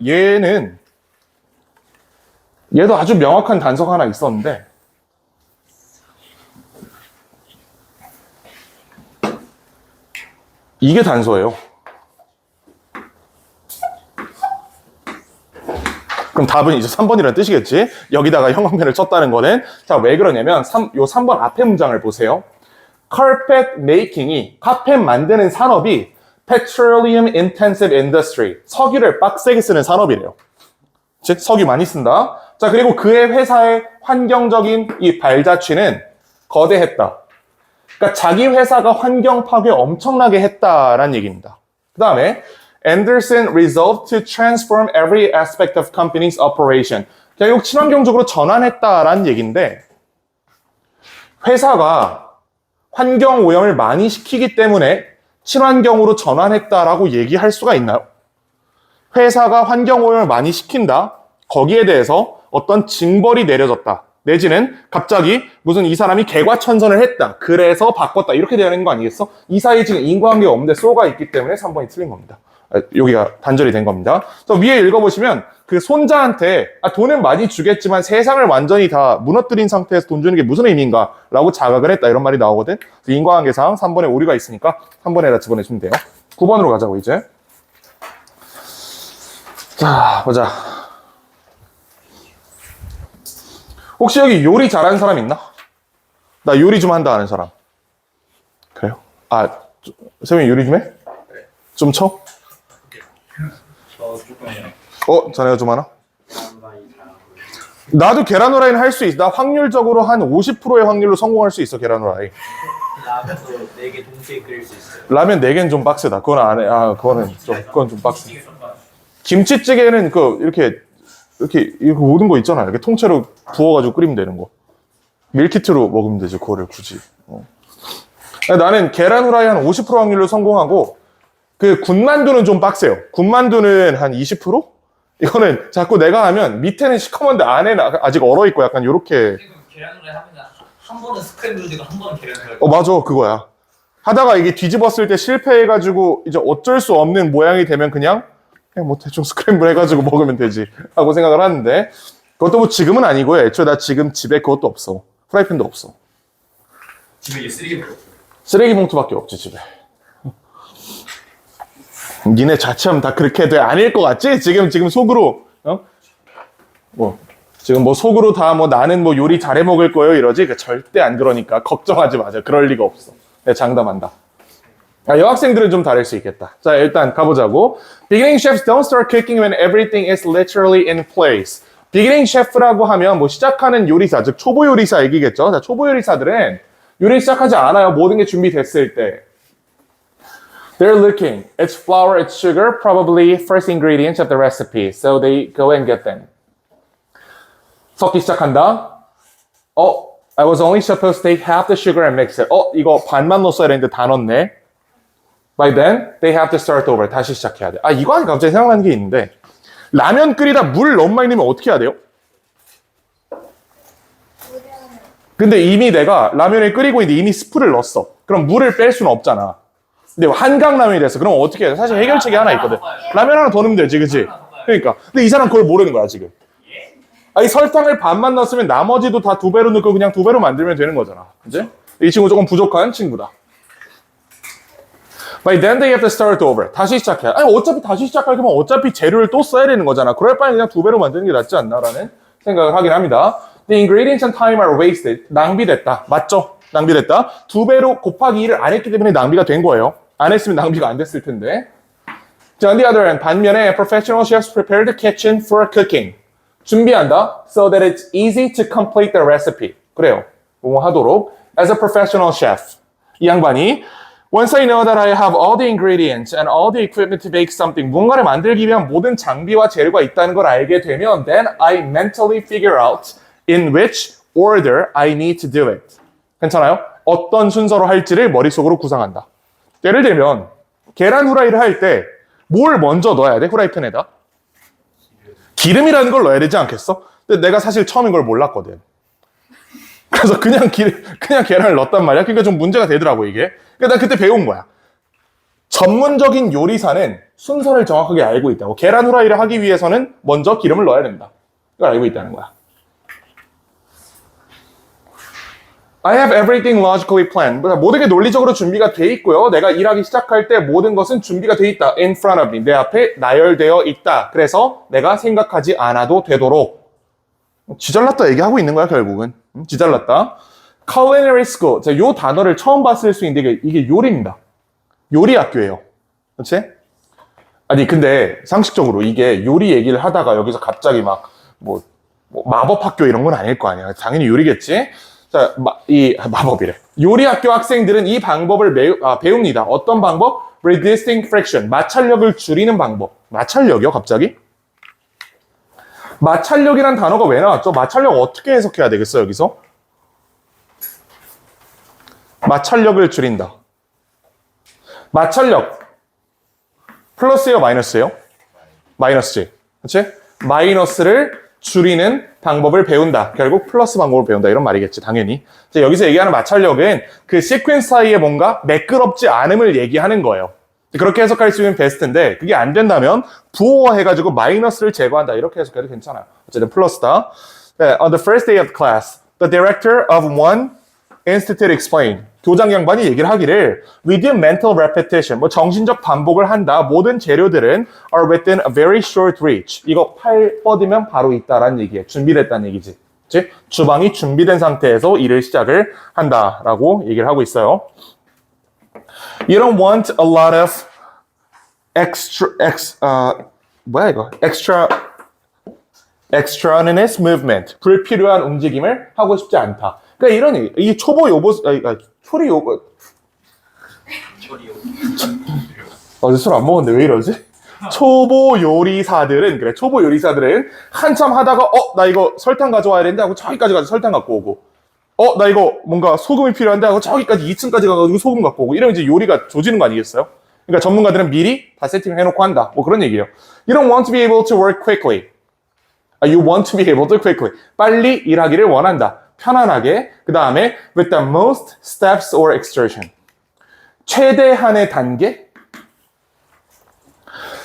얘도 아주 명확한 단서가 하나 있었는데 이게 단서예요. 그럼 답은 이제 3번이라는 뜻이겠지? 여기다가 형광펜을 쳤다는 거는. 자, 왜 그러냐면 요 3번 앞에 문장을 보세요. Carpet making이 카펫 만드는 산업이 petroleum intensive industry, 석유를 빡세게 쓰는 산업이래요. 즉 석유 많이 쓴다. 자, 그리고 그의 회사의 환경적인 이 발자취는 거대했다. 그러니까 자기 회사가 환경 파괴 엄청나게 했다라는 얘기입니다. 그 다음에 Anderson resolved to transform every aspect of company's operation. 결국 친환경적으로 전환했다라는 얘기인데 회사가 환경 오염을 많이 시키기 때문에 친환경으로 전환했다라고 얘기할 수가 있나요? 회사가 환경 오염을 많이 시킨다. 거기에 대해서 어떤 징벌이 내려졌다. 내지는 갑자기 무슨 이 사람이 개과천선을 했다. 그래서 바꿨다. 이렇게 되는 거 아니겠어? 이 사이에 지금 인과관계가 없는데 쏘가 있기 때문에 3번이 틀린 겁니다. 여기가 단절이 된 겁니다. 그래서 위에 읽어보시면 그 손자한테 돈은 많이 주겠지만 세상을 완전히 다 무너뜨린 상태에서 돈 주는 게 무슨 의미인가? 라고 자각을 했다. 이런 말이 나오거든. 인과관계상 3번에 오류가 있으니까 3번에다 집어내주면 돼요. 9번으로 가자고 이제. 자, 보자. 혹시 여기 요리 잘하는 사람 있나? 나 요리 좀 한다 하는 사람. 그래요? 세민이 요리 좀 해? 네. 좀 쳐? 저 조금요. 자네가 좀 하나? 양반이 잘하고. 나도 계란 후라이는 할 수 있어. 나 확률적으로 한 50%의 확률로 성공할 수 있어, 계란 후라이. 라면도 4개 동시에 끓일 수 있어요. 라면 4개는 좀 빡세다. 그건 안 해. 그건 좀 빡세. 찌개 섞어요. 김치찌개는 이렇게 모든 거 있잖아. 이렇게 통째로 부어가지고 끓이면 되는 거. 밀키트로 먹으면 되지, 그거를 굳이. 나는 계란 후라이 한 50% 확률로 성공하고, 그 군만두는 좀 빡세요. 군만두는 한 20%? 이거는 자꾸 내가 하면 밑에는 시커먼데 안에는 아직 얼어있고 약간 요렇게. 지금 계란후라이 하면 한 번은 스크램블 되고 한 번은 계란후라이. 맞아. 그거야. 하다가 이게 뒤집었을 때 실패해가지고 이제 어쩔 수 없는 모양이 되면 그냥 뭐 대충 스크램블 해가지고 먹으면 되지 하고 생각을 하는데 그것도 뭐 지금은 아니고요. 애초에 나 지금 집에 그것도 없어. 프라이팬도 없어. 집에 쓰레기 먹어. 쓰레기 봉투밖에 없지 집에. 니네 자취하면 다 그렇게 돼 아닐 것 같지? 지금 속으로 지금 뭐 속으로 다 나는 뭐 요리 잘해 먹을 거예요 이러지? 절대 안 그러니까 걱정하지 마세요. 그럴 리가 없어. 내가 장담한다. 여학생들은 좀 다를 수 있겠다. 자, 일단 가보자고. Beginning chefs don't start cooking when everything is literally in place. Beginning chef라고 하면 뭐 시작하는 요리사, 즉 초보 요리사 얘기겠죠. 자, 초보 요리사들은 요리 시작하지 않아요. 모든 게 준비됐을 때. They're looking. It's flour, it's sugar, probably first ingredients of the recipe. So they go and get them. 섞기 시작한다. I was only supposed to take half the sugar and mix it. 이거 반만 넣었어야 되는데 다 넣었네. By then, they have to start over. 다시 시작해야 돼. 이거 하니까 갑자기 생각나는 게 있는데 라면 끓이다 물 너무 많이 넣으면 어떻게 해야 돼요? 근데 이미 내가 라면을 끓이고 있는데 이미 스프를 넣었어. 그럼 물을 뺄 수는 없잖아. 근데 한강라면이 됐어. 그럼 어떻게 해야 돼? 사실 해결책이 하나 있거든. 라면 하나 더 넣으면 되지, 그치? 그러니까. 근데 이 사람 그걸 모르는 거야, 지금. 이 설탕을 반만 넣었으면 나머지도 다 2배로 넣고 그냥 2배로 만들면 되는 거잖아. 그치? 이 친구 조금 부족한 친구다. By then they have to start over. 다시 시작해. 어차피 다시 시작할 거면 어차피 재료를 또 써야 되는 거잖아. 그럴 바에 그냥 2배로 만드는 게 낫지 않나라는 생각을 하긴 합니다. The ingredients and time are wasted. 낭비됐다. 맞죠? 낭비됐다. 2배로 곱하기 1을 안 했기 때문에 낭비가 된 거예요. 안 했으면 낭비가 안 됐을 텐데. 자, on the other hand, 반면에 professional chefs prepare the kitchen for cooking. 준비한다. So that it's easy to complete the recipe. 그래요. 뭐 하도록. As a professional chef. 이 양반이 Once I know that I have all the ingredients and all the equipment to make something, 뭔가를 만들기 위한 모든 장비와 재료가 있다는 걸 알게 되면 then I mentally figure out in which order I need to do it. 괜찮아요? 어떤 순서로 할지를 머릿속으로 구상한다. 예를 들면 계란 후라이를 할 때 뭘 먼저 넣어야 돼? 후라이팬에다? 기름이라는 걸 넣어야 되지 않겠어? 근데 내가 사실 처음 이걸 몰랐거든. 그래서 그냥 계란을 넣었단 말이야. 그러니까 좀 문제가 되더라고, 이게. 그러니까 난 그때 배운 거야. 전문적인 요리사는 순서를 정확하게 알고 있다고. 계란 후라이를 하기 위해서는 먼저 기름을 넣어야 된다. 이걸 알고 있다는 거야. I have everything logically planned. 모든 게 논리적으로 준비가 돼 있고요. 내가 일하기 시작할 때 모든 것은 준비가 돼 있다. In front of me. 내 앞에 나열되어 있다. 그래서 내가 생각하지 않아도 되도록. 지잘났다 얘기하고 있는 거야, 결국은. 지잘났다. Culinary school. 자, 요 단어를 처음 봤을 수 있는데 이게 요리입니다. 요리 학교예요. 그렇지? 아니, 근데 상식적으로 이게 요리 얘기를 하다가 여기서 갑자기 막 마법 학교 이런 건 아닐 거 아니야. 당연히 요리겠지? 자, 마법이래. 요리 학교 학생들은 이 방법을 배웁니다. 어떤 방법? Reducing friction. 마찰력을 줄이는 방법. 마찰력이요, 갑자기? 마찰력이란 단어가 왜 나왔죠? 마찰력 어떻게 해석해야 되겠어, 여기서? 마찰력을 줄인다. 마찰력. 플러스예요, 마이너스예요? 마이너스지. 그렇지? 마이너스를 줄이는 방법을 배운다. 결국 플러스 방법을 배운다. 이런 말이겠지, 당연히. 자, 여기서 얘기하는 마찰력은 그 시퀀스 사이에 뭔가 매끄럽지 않음을 얘기하는 거예요. 그렇게 해석할 수 있는 베스트인데 그게 안 된다면 부호화해가지고 마이너스를 제거한다. 이렇게 해석해도 괜찮아요. 어쨌든 플러스다. 네, on the first day of class, the director of one institute explained. 교장 양반이 얘기를 하기를 with mental repetition, 정신적 반복을 한다. 모든 재료들은 are within a very short reach. 이거 팔 뻗으면 바로 있다라는 얘기예요. 준비됐다는 얘기지. 즉 주방이 준비된 상태에서 일을 시작을 한다라고 얘기를 하고 있어요. You don't want a lot of extraneous movement. 불필요한 움직임을 하고 싶지 않다. 그러니까 이런 얘기. 이 초보 요보, 초리 요보. 어제 술 안 먹었는데 왜 이러지? 초보 요리사들은, 그래, 초보 요리사들은 한참 하다가, 나 이거 설탕 가져와야 되는데 하고 저기까지 가서 설탕 갖고 오고, 나 이거 뭔가 소금이 필요한데 하고 저기까지 2층까지 가가지고 소금 갖고 오고, 이러면 이제 요리가 조지는 거 아니겠어요? 그러니까 전문가들은 미리 다 세팅을 해놓고 한다. 그런 얘기예요. You don't want to be able to work quickly. You want to be able to quickly. 빨리 일하기를 원한다. 편안하게. 그 다음에 with the most steps or exertion. 최대한의 단계?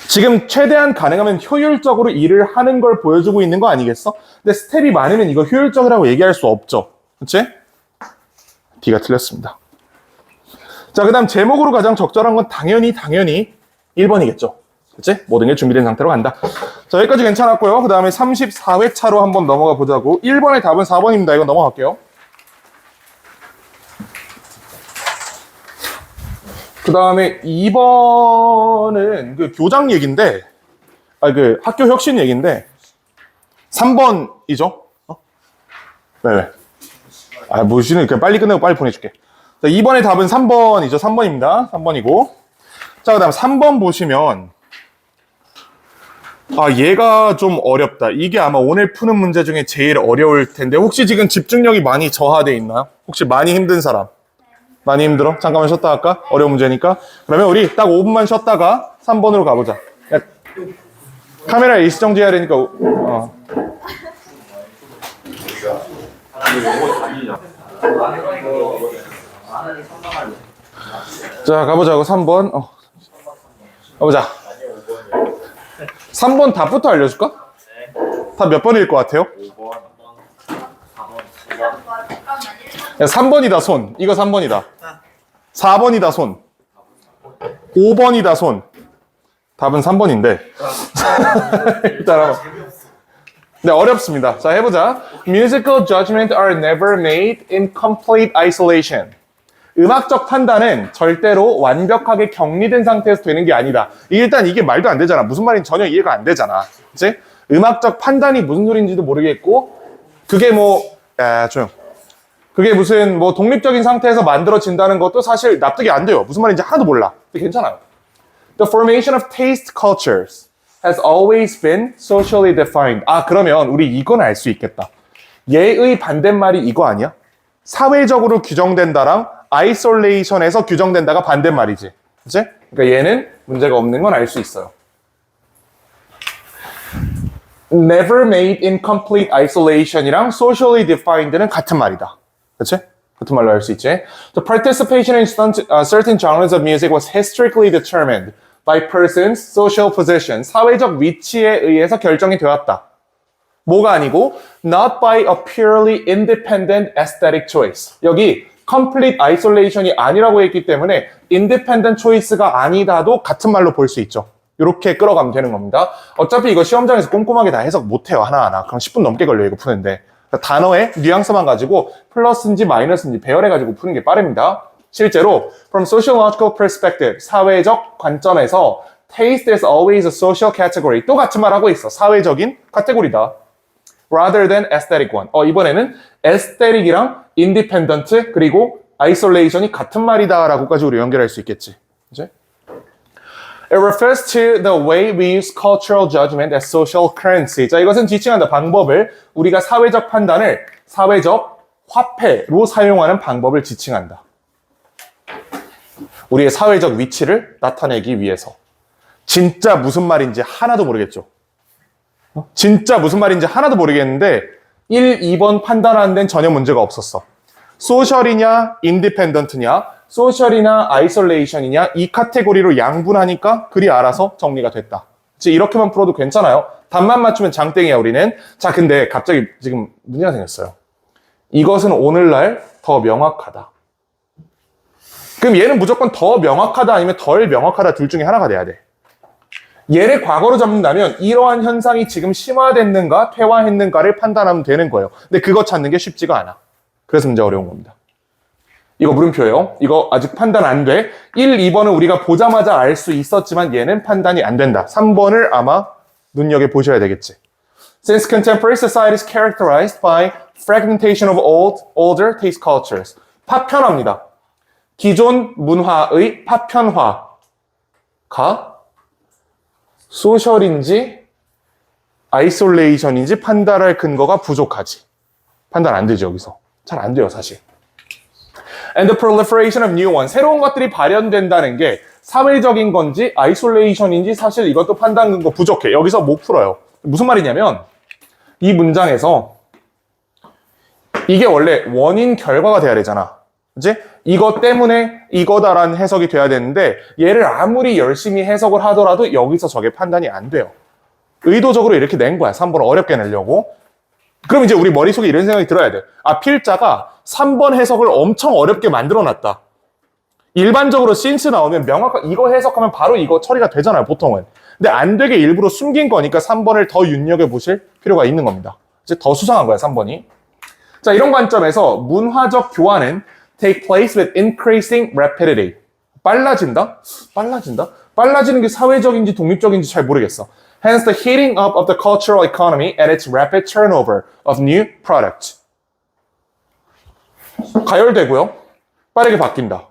지금 최대한 가능하면 효율적으로 일을 하는 걸 보여주고 있는 거 아니겠어? 근데 스텝이 많으면 이거 효율적이라고 얘기할 수 없죠. 그치? D가 틀렸습니다. 자, 그 다음 제목으로 가장 적절한 건 당연히 1번이겠죠. 그치? 모든 게 준비된 상태로 간다. 자, 여기까지 괜찮았고요. 그 다음에 34회차로 한번 넘어가 보자고. 1번의 답은 4번입니다. 이건 넘어갈게요. 그 다음에 2번은 그 교장 얘기인데, 그 학교 혁신 얘기인데, 3번이죠? 왜? 무시는 그냥 빨리 끝내고 빨리 보내줄게. 자, 2번의 답은 3번이죠. 3번입니다. 3번이고. 자, 그 다음 3번 보시면, 얘가 좀 어렵다. 이게 아마 오늘 푸는 문제 중에 제일 어려울 텐데, 혹시 지금 집중력이 많이 저하돼 있나요? 혹시 많이 힘든 사람? 많이 힘들어? 잠깐만 쉬었다 할까? 어려운 문제니까. 그러면 우리 딱 5분만 쉬었다가 3번으로 가보자. 야, 카메라 일시정지해야 되니까. 자, 가보자고. 3번. 가보자. 3번 답부터 알려줄까? 답 몇 번일 것 같아요? 3번이다, 손. 이거 3번이다. 4번이다, 손. 5번이다, 손. 답은 3번인데. 일단 한번. 네, 어렵습니다. 자, 해보자. Musical judgment are never made in complete isolation. 음악적 판단은 절대로 완벽하게 격리된 상태에서 되는 게 아니다. 일단 이게 말도 안 되잖아. 무슨 말인지 전혀 이해가 안 되잖아. 그치? 음악적 판단이 무슨 소리인지도 모르겠고, 그게 조용. 그게 무슨 독립적인 상태에서 만들어진다는 것도 사실 납득이 안 돼요. 무슨 말인지 하나도 몰라. 근데 괜찮아요. The formation of taste cultures has always been socially defined. 그러면 우리 이건 알 수 있겠다. 얘의 반대말이 이거 아니야? 사회적으로 규정된다랑 아이솔레이션에서 규정된다가 반대말이지. 그치? 그러니까 얘는 문제가 없는 건 알 수 있어요. never made in complete isolation이랑 socially defined는 같은 말이다. 그치? 같은 말로 할 수 있지. The participation in certain genres of music was historically determined by persons, social position, 사회적 위치에 의해서 결정이 되었다. 뭐가 아니고 not by a purely independent aesthetic choice. 여기 complete isolation이 아니라고 했기 때문에 independent choice가 아니다도 같은 말로 볼 수 있죠. 이렇게 끌어가면 되는 겁니다. 어차피 이거 시험장에서 꼼꼼하게 다 해석 못해요. 하나하나. 그럼 10분 넘게 걸려요. 이거 푸는데. 그러니까 단어의 뉘앙스만 가지고 플러스인지 마이너스인지 배열해가지고 푸는 게 빠릅니다. 실제로 from sociological perspective, 사회적 관점에서 taste is always a social category. 또 같은 말 하고 있어. 사회적인 카테고리다. rather than aesthetic one. 이번에는 aesthetic이랑 independent 그리고 isolation이 같은 말이다라고까지 우리 연결할 수 있겠지. 그치? It refers to the way we use cultural judgment as social currency. 자, 이것은 지칭한다. 방법을 우리가 사회적 판단을 사회적 화폐로 사용하는 방법을 지칭한다. 우리의 사회적 위치를 나타내기 위해서. 진짜 무슨 말인지 하나도 모르겠죠. 진짜 무슨 말인지 하나도 모르겠는데 1, 2번 판단하는 데는 전혀 문제가 없었어. 소셜이냐, 인디펜던트냐, 소셜이나 아이솔레이션이냐 이 카테고리로 양분하니까 글이 알아서 정리가 됐다. 이렇게만 풀어도 괜찮아요. 답만 맞추면 장땡이야 우리는. 자, 근데 갑자기 지금 문제가 생겼어요. 이것은 오늘날 더 명확하다. 그럼 얘는 무조건 더 명확하다 아니면 덜 명확하다 둘 중에 하나가 돼야 돼. 얘를 과거로 잡는다면 이러한 현상이 지금 심화됐는가 퇴화했는가를 판단하면 되는 거예요. 근데 그거 찾는 게 쉽지가 않아. 그래서 문제 어려운 겁니다. 이거 물음표예요. 이거 아직 판단 안 돼. 1, 2번은 우리가 보자마자 알 수 있었지만 얘는 판단이 안 된다. 3번을 아마 눈여겨보셔야 되겠지. Since contemporary society is characterized by fragmentation of older taste cultures. 파편화입니다. 기존 문화의 파편화가 소셜인지 아이솔레이션인지 판단할 근거가 부족하지. 판단 안 되죠, 여기서. 잘 안 돼요, 사실. And the proliferation of new ones. 새로운 것들이 발현된다는 게 사회적인 건지 아이솔레이션인지 사실 이것도 판단 근거 부족해. 여기서 못 풀어요. 무슨 말이냐면 이 문장에서 이게 원래 원인 결과가 돼야 되잖아. 그치? 이것 때문에 이거다라는 해석이 돼야 되는데 얘를 아무리 열심히 해석을 하더라도 여기서 저게 판단이 안 돼요. 의도적으로 이렇게 낸 거야. 3번 어렵게 내려고. 그럼 이제 우리 머릿속에 이런 생각이 들어야 돼. 아, 필자가 3번 해석을 엄청 어렵게 만들어놨다. 일반적으로 since 나오면 이거 해석하면 바로 이거 처리가 되잖아요, 보통은. 근데 안 되게 일부러 숨긴 거니까 3번을 더 눈여겨보실 필요가 있는 겁니다. 이제 더 수상한 거야, 3번이. 자, 이런 관점에서 문화적 교환은 take place with increasing rapidity. 빨라진다? 빨라지는 게 사회적인지 독립적인지 잘 모르겠어. Hence the heating up of the cultural economy and its rapid turnover of new products. 가열되고요. 빠르게 바뀐다.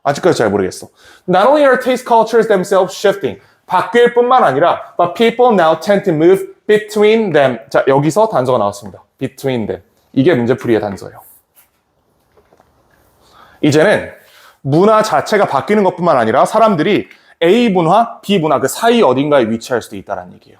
아직까지 잘 모르겠어. Not only are taste cultures themselves shifting. 바뀔 뿐만 아니라 but people now tend to move between them. 자, 여기서 단서가 나왔습니다. between them. 이게 문제풀이의 단서예요. 이제는 문화 자체가 바뀌는 것뿐만 아니라 사람들이 A 문화, B 문화 그 사이 어딘가에 위치할 수도 있다는 얘기예요.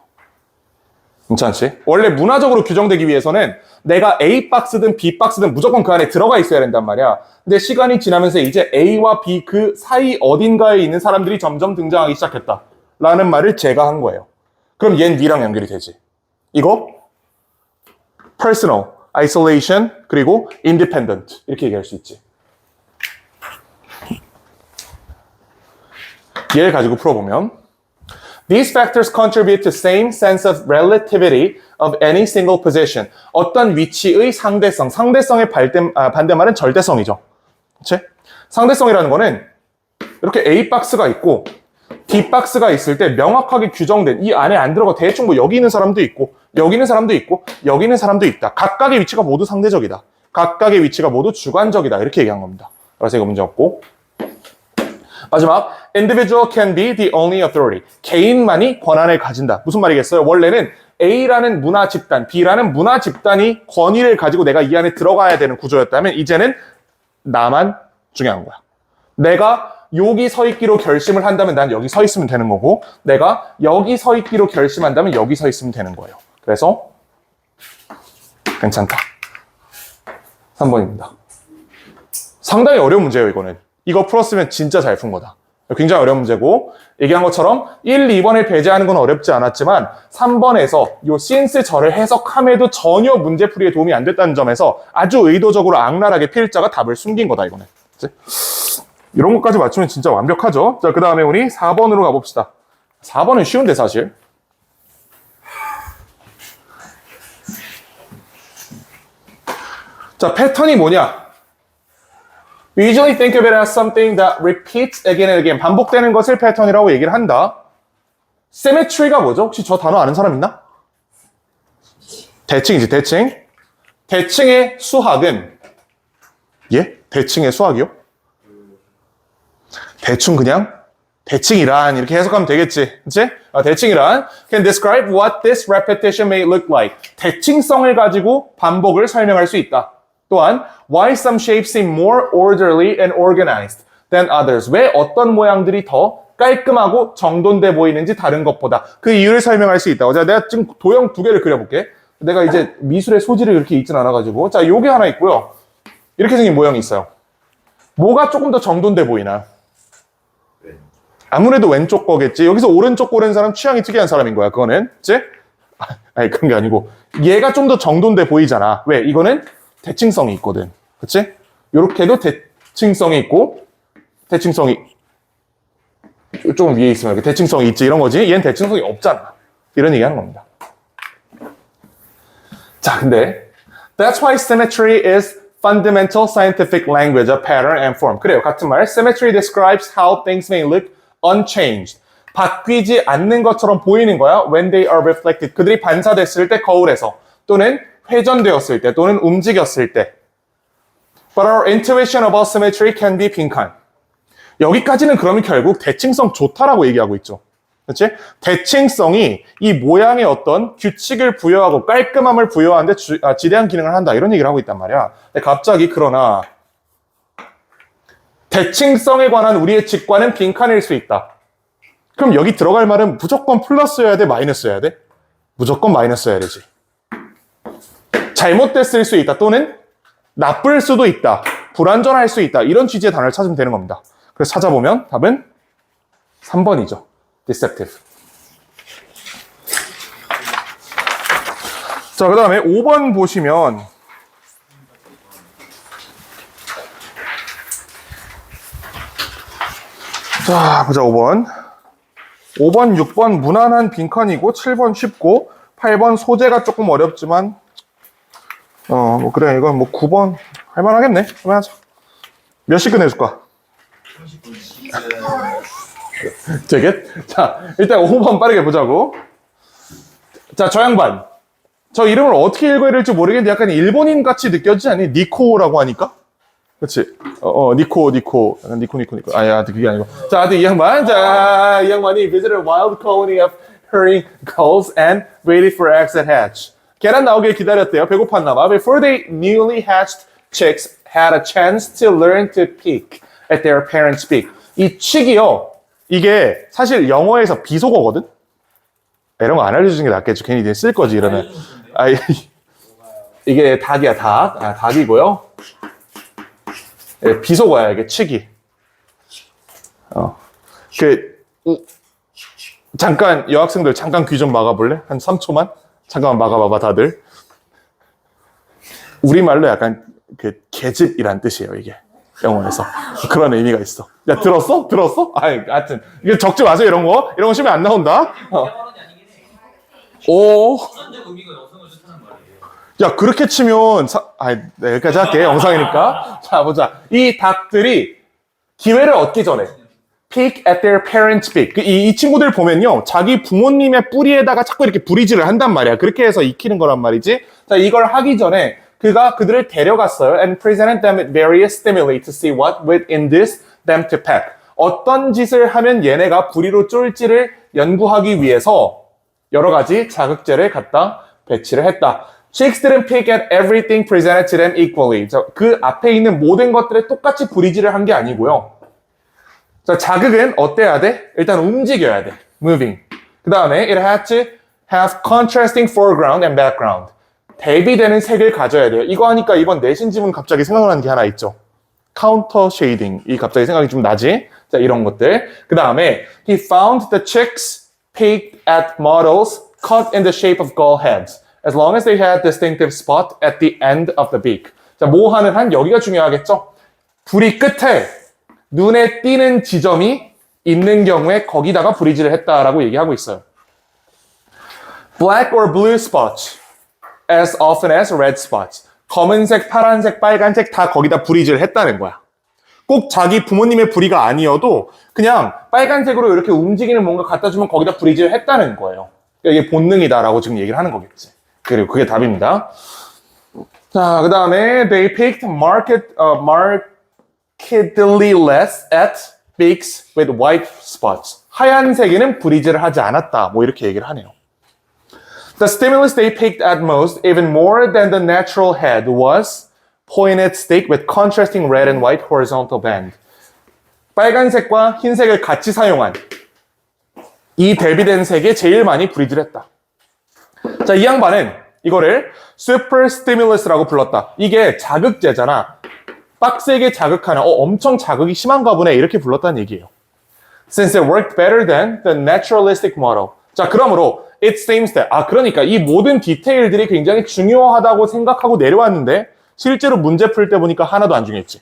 괜찮지? 원래 문화적으로 규정되기 위해서는 내가 A 박스든 B 박스든 무조건 그 안에 들어가 있어야 된단 말이야. 근데 시간이 지나면서 이제 A와 B 그 사이 어딘가에 있는 사람들이 점점 등장하기 시작했다. 라는 말을 제가 한 거예요. 그럼 얘는 B랑 연결이 되지. 이거 personal, isolation, 그리고 independent 이렇게 얘기할 수 있지. 얘를 가지고 풀어보면 These factors contribute to same sense of relativity of any single position. 어떤 위치의 상대성, 상대성의 반대말은 절대성이죠. 그치? 상대성이라는 거는 이렇게 A 박스가 있고 B 박스가 있을 때 명확하게 규정된 이 안에 안 들어가 대충 뭐 여기 있는 사람도 있고 여기 있는 사람도 있고 여기 있는 사람도 있다. 각각의 위치가 모두 상대적이다. 각각의 위치가 모두 주관적이다. 이렇게 얘기한 겁니다. 그래서 이거 문제 없고 마지막, individual can be the only authority. 개인만이 권한을 가진다. 무슨 말이겠어요? 원래는 A라는 문화 집단, B라는 문화 집단이 권위를 가지고 내가 이 안에 들어가야 되는 구조였다면 이제는 나만 중요한 거야. 내가 여기 서 있기로 결심을 한다면 난 여기 서 있으면 되는 거고 내가 여기 서 있기로 결심한다면 여기 서 있으면 되는 거예요. 그래서 괜찮다. 3번입니다. 상당히 어려운 문제예요, 이거는. 이거 풀었으면 진짜 잘 푼 거다. 굉장히 어려운 문제고, 얘기한 것처럼 1, 2번을 배제하는 건 어렵지 않았지만 3번에서 요 since 절을 해석함에도 전혀 문제풀이에 도움이 안 됐다는 점에서 아주 의도적으로 악랄하게 필자가 답을 숨긴 거다, 이거는. 그치? 이런 것까지 맞추면 진짜 완벽하죠? 자, 그 다음에 우리 4번으로 가봅시다. 4번은 쉬운데, 사실. 자, 패턴이 뭐냐? We usually think of it as something that repeats again and again. 반복되는 것을 패턴이라고 얘기를 한다. Symmetry가 뭐죠? 혹시 저 단어 아는 사람 있나? 대칭이지, 대칭. 대칭의 수학은, 예? 대칭의 수학이요? 대충 그냥 대칭이란 이렇게 해석하면 되겠지. 그치? 대칭이란 can describe what this repetition may look like. 대칭성을 가지고 반복을 설명할 수 있다. 또한 why some shapes seem more orderly and organized than others. 왜 어떤 모양들이 더 깔끔하고 정돈돼 보이는지 다른 것보다 그 이유를 설명할 수 있다고. 자, 내가 지금 도형 2개를 그려볼게. 내가 이제 미술의 소질이 그렇게 있진 않아가지고. 자, 요게 하나 있고요. 이렇게 생긴 모형이 있어요. 뭐가 조금 더 정돈돼 보이나요? 아무래도 왼쪽 거겠지. 여기서 오른쪽 고른 사람 취향이 특이한 사람인 거야, 그거는. 그치? 아니, 그런 게 아니고. 얘가 좀 더 정돈돼 보이잖아. 왜? 이거는 대칭성이 있거든. 그치? 요렇게도 대칭성이 있고, 대칭성이, 조금 위에 있으면 이렇게 대칭성이 있지. 이런 거지. 얘는 대칭성이 없잖아. 이런 얘기 하는 겁니다. 자, 근데, that's why symmetry is fundamental scientific language of pattern and form. 그래요. 같은 말. Symmetry describes how things may look unchanged. 바뀌지 않는 것처럼 보이는 거야. When they are reflected. 그들이 반사됐을 때 거울에서 또는 회전되었을 때 또는 움직였을 때. But our intuition about symmetry can be 빈칸. 여기까지는 그러면 결국 대칭성 좋다라고 얘기하고 있죠. 그렇지? 대칭성이 이 모양의 어떤 규칙을 부여하고 깔끔함을 부여하는데 지대한 기능을 한다. 이런 얘기를 하고 있단 말이야. 근데 갑자기 그러나 대칭성에 관한 우리의 직관은 빈칸일 수 있다. 그럼 여기 들어갈 말은 무조건 플러스여야 돼? 마이너스여야 돼? 무조건 마이너스여야 되지. 잘못됐을 수 있다. 또는 나쁠 수도 있다. 불완전할 수 있다. 이런 취지의 단어를 찾으면 되는 겁니다. 그래서 찾아보면 답은 3번이죠. deceptive. 자, 그 다음에 5번 보시면 자, 보자. 5번 6번 무난한 빈칸이고 7번 쉽고 8번 소재가 조금 어렵지만 뭐 그래 이건 뭐 9번 할만하겠네. 할만하자. 몇 시 끝내줄까? 되게? 자, 일단 5번 빠르게 보자고. 자, 저 양반. 저 이름을 어떻게 읽어야 될지 모르겠는데 약간 일본인 같이 느껴지지 않니? 니코라고 하니까? 그치? 니코. 약간 니코. 아야, 그게 아니고. 자, 하여튼 이 양반. 자, 이 양반이 visited a wild colony of herring gulls and waited for eggs at hatch. 계란 나오길 기다렸대요. 배고팠나 봐. Before the newly hatched chicks had a chance to learn to peek at their parents' beak. 이 chick이요. 이게 사실 영어에서 비속어거든? 이런 거 안 알려주는 게 낫겠죠. 괜히 이제 쓸 거지, 이러면. 이게 닭이야, 닭. 닭이고요. 비속어야, 이게 chick이. 잠깐, 여학생들 잠깐 귀 좀 막아볼래? 한 3초만? 잠깐만 막아봐봐, 다들. 우리말로 약간 계집이란 뜻이에요, 이게. 영어에서. 그런 의미가 있어. 야, 들었어? 하여튼. 이게 적지 마세요, 이런 거. 이런 거 쉬면 안 나온다. 선적 의미가 여성을 뜻하는 말이에요. 야, 그렇게 치면, 여기까지 할게. 영상이니까. 자, 보자. 이 닭들이 기회를 얻기 전에. Peek at their parents' beak. 이 친구들 보면요. 자기 부모님의 뿌리에다가 자꾸 이렇게 부리지를 한단 말이야. 그렇게 해서 익히는 거란 말이지. 자, 이걸 하기 전에 그가 그들을 데려갔어요. And presented them with various stimuli to see what would induce them to peck. 어떤 짓을 하면 얘네가 부리로 쫄지를 연구하기 위해서 여러 가지 자극제를 갖다 배치를 했다. Chicks didn't pick at everything presented to them equally. 자, 그 앞에 있는 모든 것들에 똑같이 부리지를 한 게 아니고요. 자, 자극은 어때야 돼? 일단 움직여야 돼. Moving. 그 다음에 it had to have contrasting foreground and background. 대비되는 색을 가져야 돼요. 이거 하니까 이번 내신 지문 갑자기 생각나는 게 하나 있죠. 카운터 쉐이딩. 이 갑자기 생각이 좀 나지? 자, 이런 것들. 그 다음에 he found the chicks peeked at models cut in the shape of gull heads as long as they had distinctive spot at the end of the beak. 자, 뭐 하는 한 여기가 중요하겠죠? 부리 끝에 눈에 띄는 지점이 있는 경우에 거기다가 브리지를 했다라고 얘기하고 있어요. Black or blue spots as often as red spots. 검은색, 파란색, 빨간색 다 거기다 브리지를 했다는 거야. 꼭 자기 부모님의 부리가 아니어도 그냥 빨간색으로 이렇게 움직이는 뭔가 갖다 주면 거기다 브리지를 했다는 거예요. 이게 본능이다라고 지금 얘기를 하는 거겠지. 그리고 그게 답입니다. 자, 그 다음에 they picked markedly less at beaks with white spots. 하얀색에는 브리지를 하지 않았다. 뭐 이렇게 얘기를 하네요. The stimulus they picked at most, even more than the natural head, was pointed stick with contrasting red and white horizontal band. 빨간색과 흰색을 같이 사용한 이 대비된 색에 제일 많이 브리지를 했다. 자, 이 양반은 이거를 super stimulus라고 불렀다. 이게 자극제잖아. 빡세게 자극하는, 엄청 자극이 심한가 보네. 이렇게 불렀다는 얘기예요. Since it worked better than the naturalistic model. 자, 그러므로 it seems that, 그러니까 이 모든 디테일들이 굉장히 중요하다고 생각하고 내려왔는데 실제로 문제 풀 때 보니까 하나도 안 중요했지.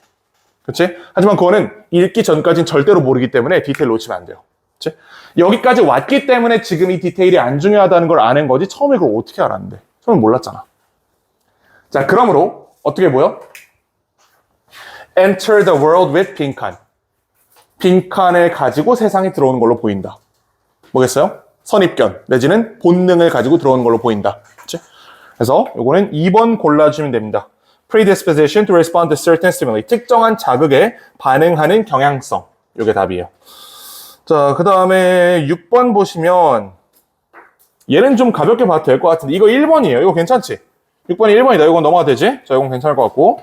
그렇지? 하지만 그거는 읽기 전까지는 절대로 모르기 때문에 디테일 놓치면 안 돼요. 그렇지? 여기까지 왔기 때문에 지금 이 디테일이 안 중요하다는 걸 아는 거지 처음에 그걸 어떻게 알았는데? 처음에 몰랐잖아. 자, 그러므로 어떻게 보여? Enter the world with 빈칸. 빈칸을 가지고 세상에 들어오는 걸로 보인다. 뭐겠어요? 선입견 내지는 본능을 가지고 들어오는 걸로 보인다. 그치? 그래서 요거는 2번 골라주시면 됩니다. Predisposition to respond to certain stimuli. 특정한 자극에 반응하는 경향성. 요게 답이에요. 자, 그 다음에 6번 보시면 얘는 좀 가볍게 봐도 될 것 같은데 이거 1번이에요. 이거 괜찮지? 6번이 1번이다. 이건 넘어가도 되지? 자, 이건 괜찮을 것 같고.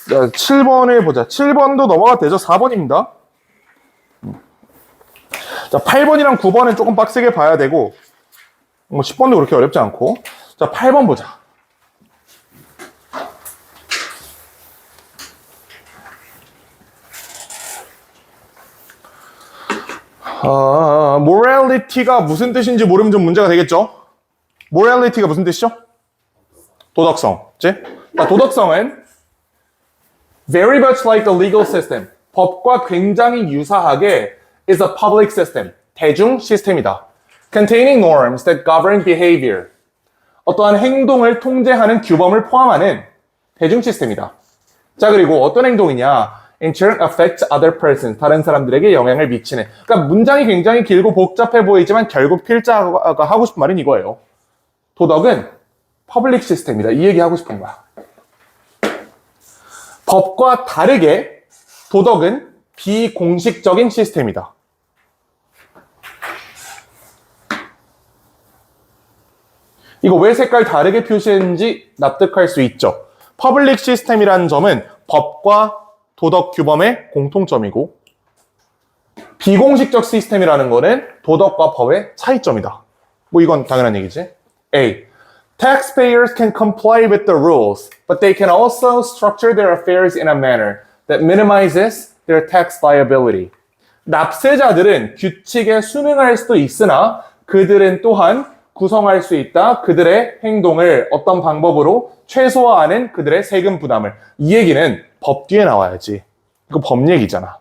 자, 7번을 보자. 7번도 넘어가도 되죠? 4번입니다. 자, 8번이랑 9번은 조금 빡세게 봐야 되고, 뭐 10번도 그렇게 어렵지 않고. 자, 8번 보자. morality가 무슨 뜻인지 모르면 좀 문제가 되겠죠? morality가 무슨 뜻이죠? 도덕성. 그치? 자, 도덕성은 very much like the legal system. 법과 굉장히 유사하게 is a public system. 대중 시스템이다. Containing norms that govern behavior. 어떠한 행동을 통제하는 규범을 포함하는 대중 시스템이다. 자, 그리고 어떤 행동이냐? In turn affects other persons. 다른 사람들에게 영향을 미치는. 그러니까 문장이 굉장히 길고 복잡해 보이지만 결국 필자가 하고 싶은 말은 이거예요. 도덕은 퍼블릭 시스템이다. 이 얘기 하고 싶은 거야. 법과 다르게 도덕은 비공식적인 시스템이다. 이거 왜 색깔 다르게 표시했는지 납득할 수 있죠. 퍼블릭 시스템이라는 점은 법과 도덕 규범의 공통점이고 비공식적 시스템이라는 거는 도덕과 법의 차이점이다. 뭐 이건 당연한 얘기지. A. Taxpayers can comply with the rules, but they can also structure their affairs in a manner that minimizes their tax liability. 납세자들은 규칙에 순응할 수도 있으나 그들은 또한 구성할 수 있다. 그들의 행동을 어떤 방법으로 최소화하는 그들의 세금 부담을. 이 얘기는 법 뒤에 나와야지. 이거 법 얘기잖아.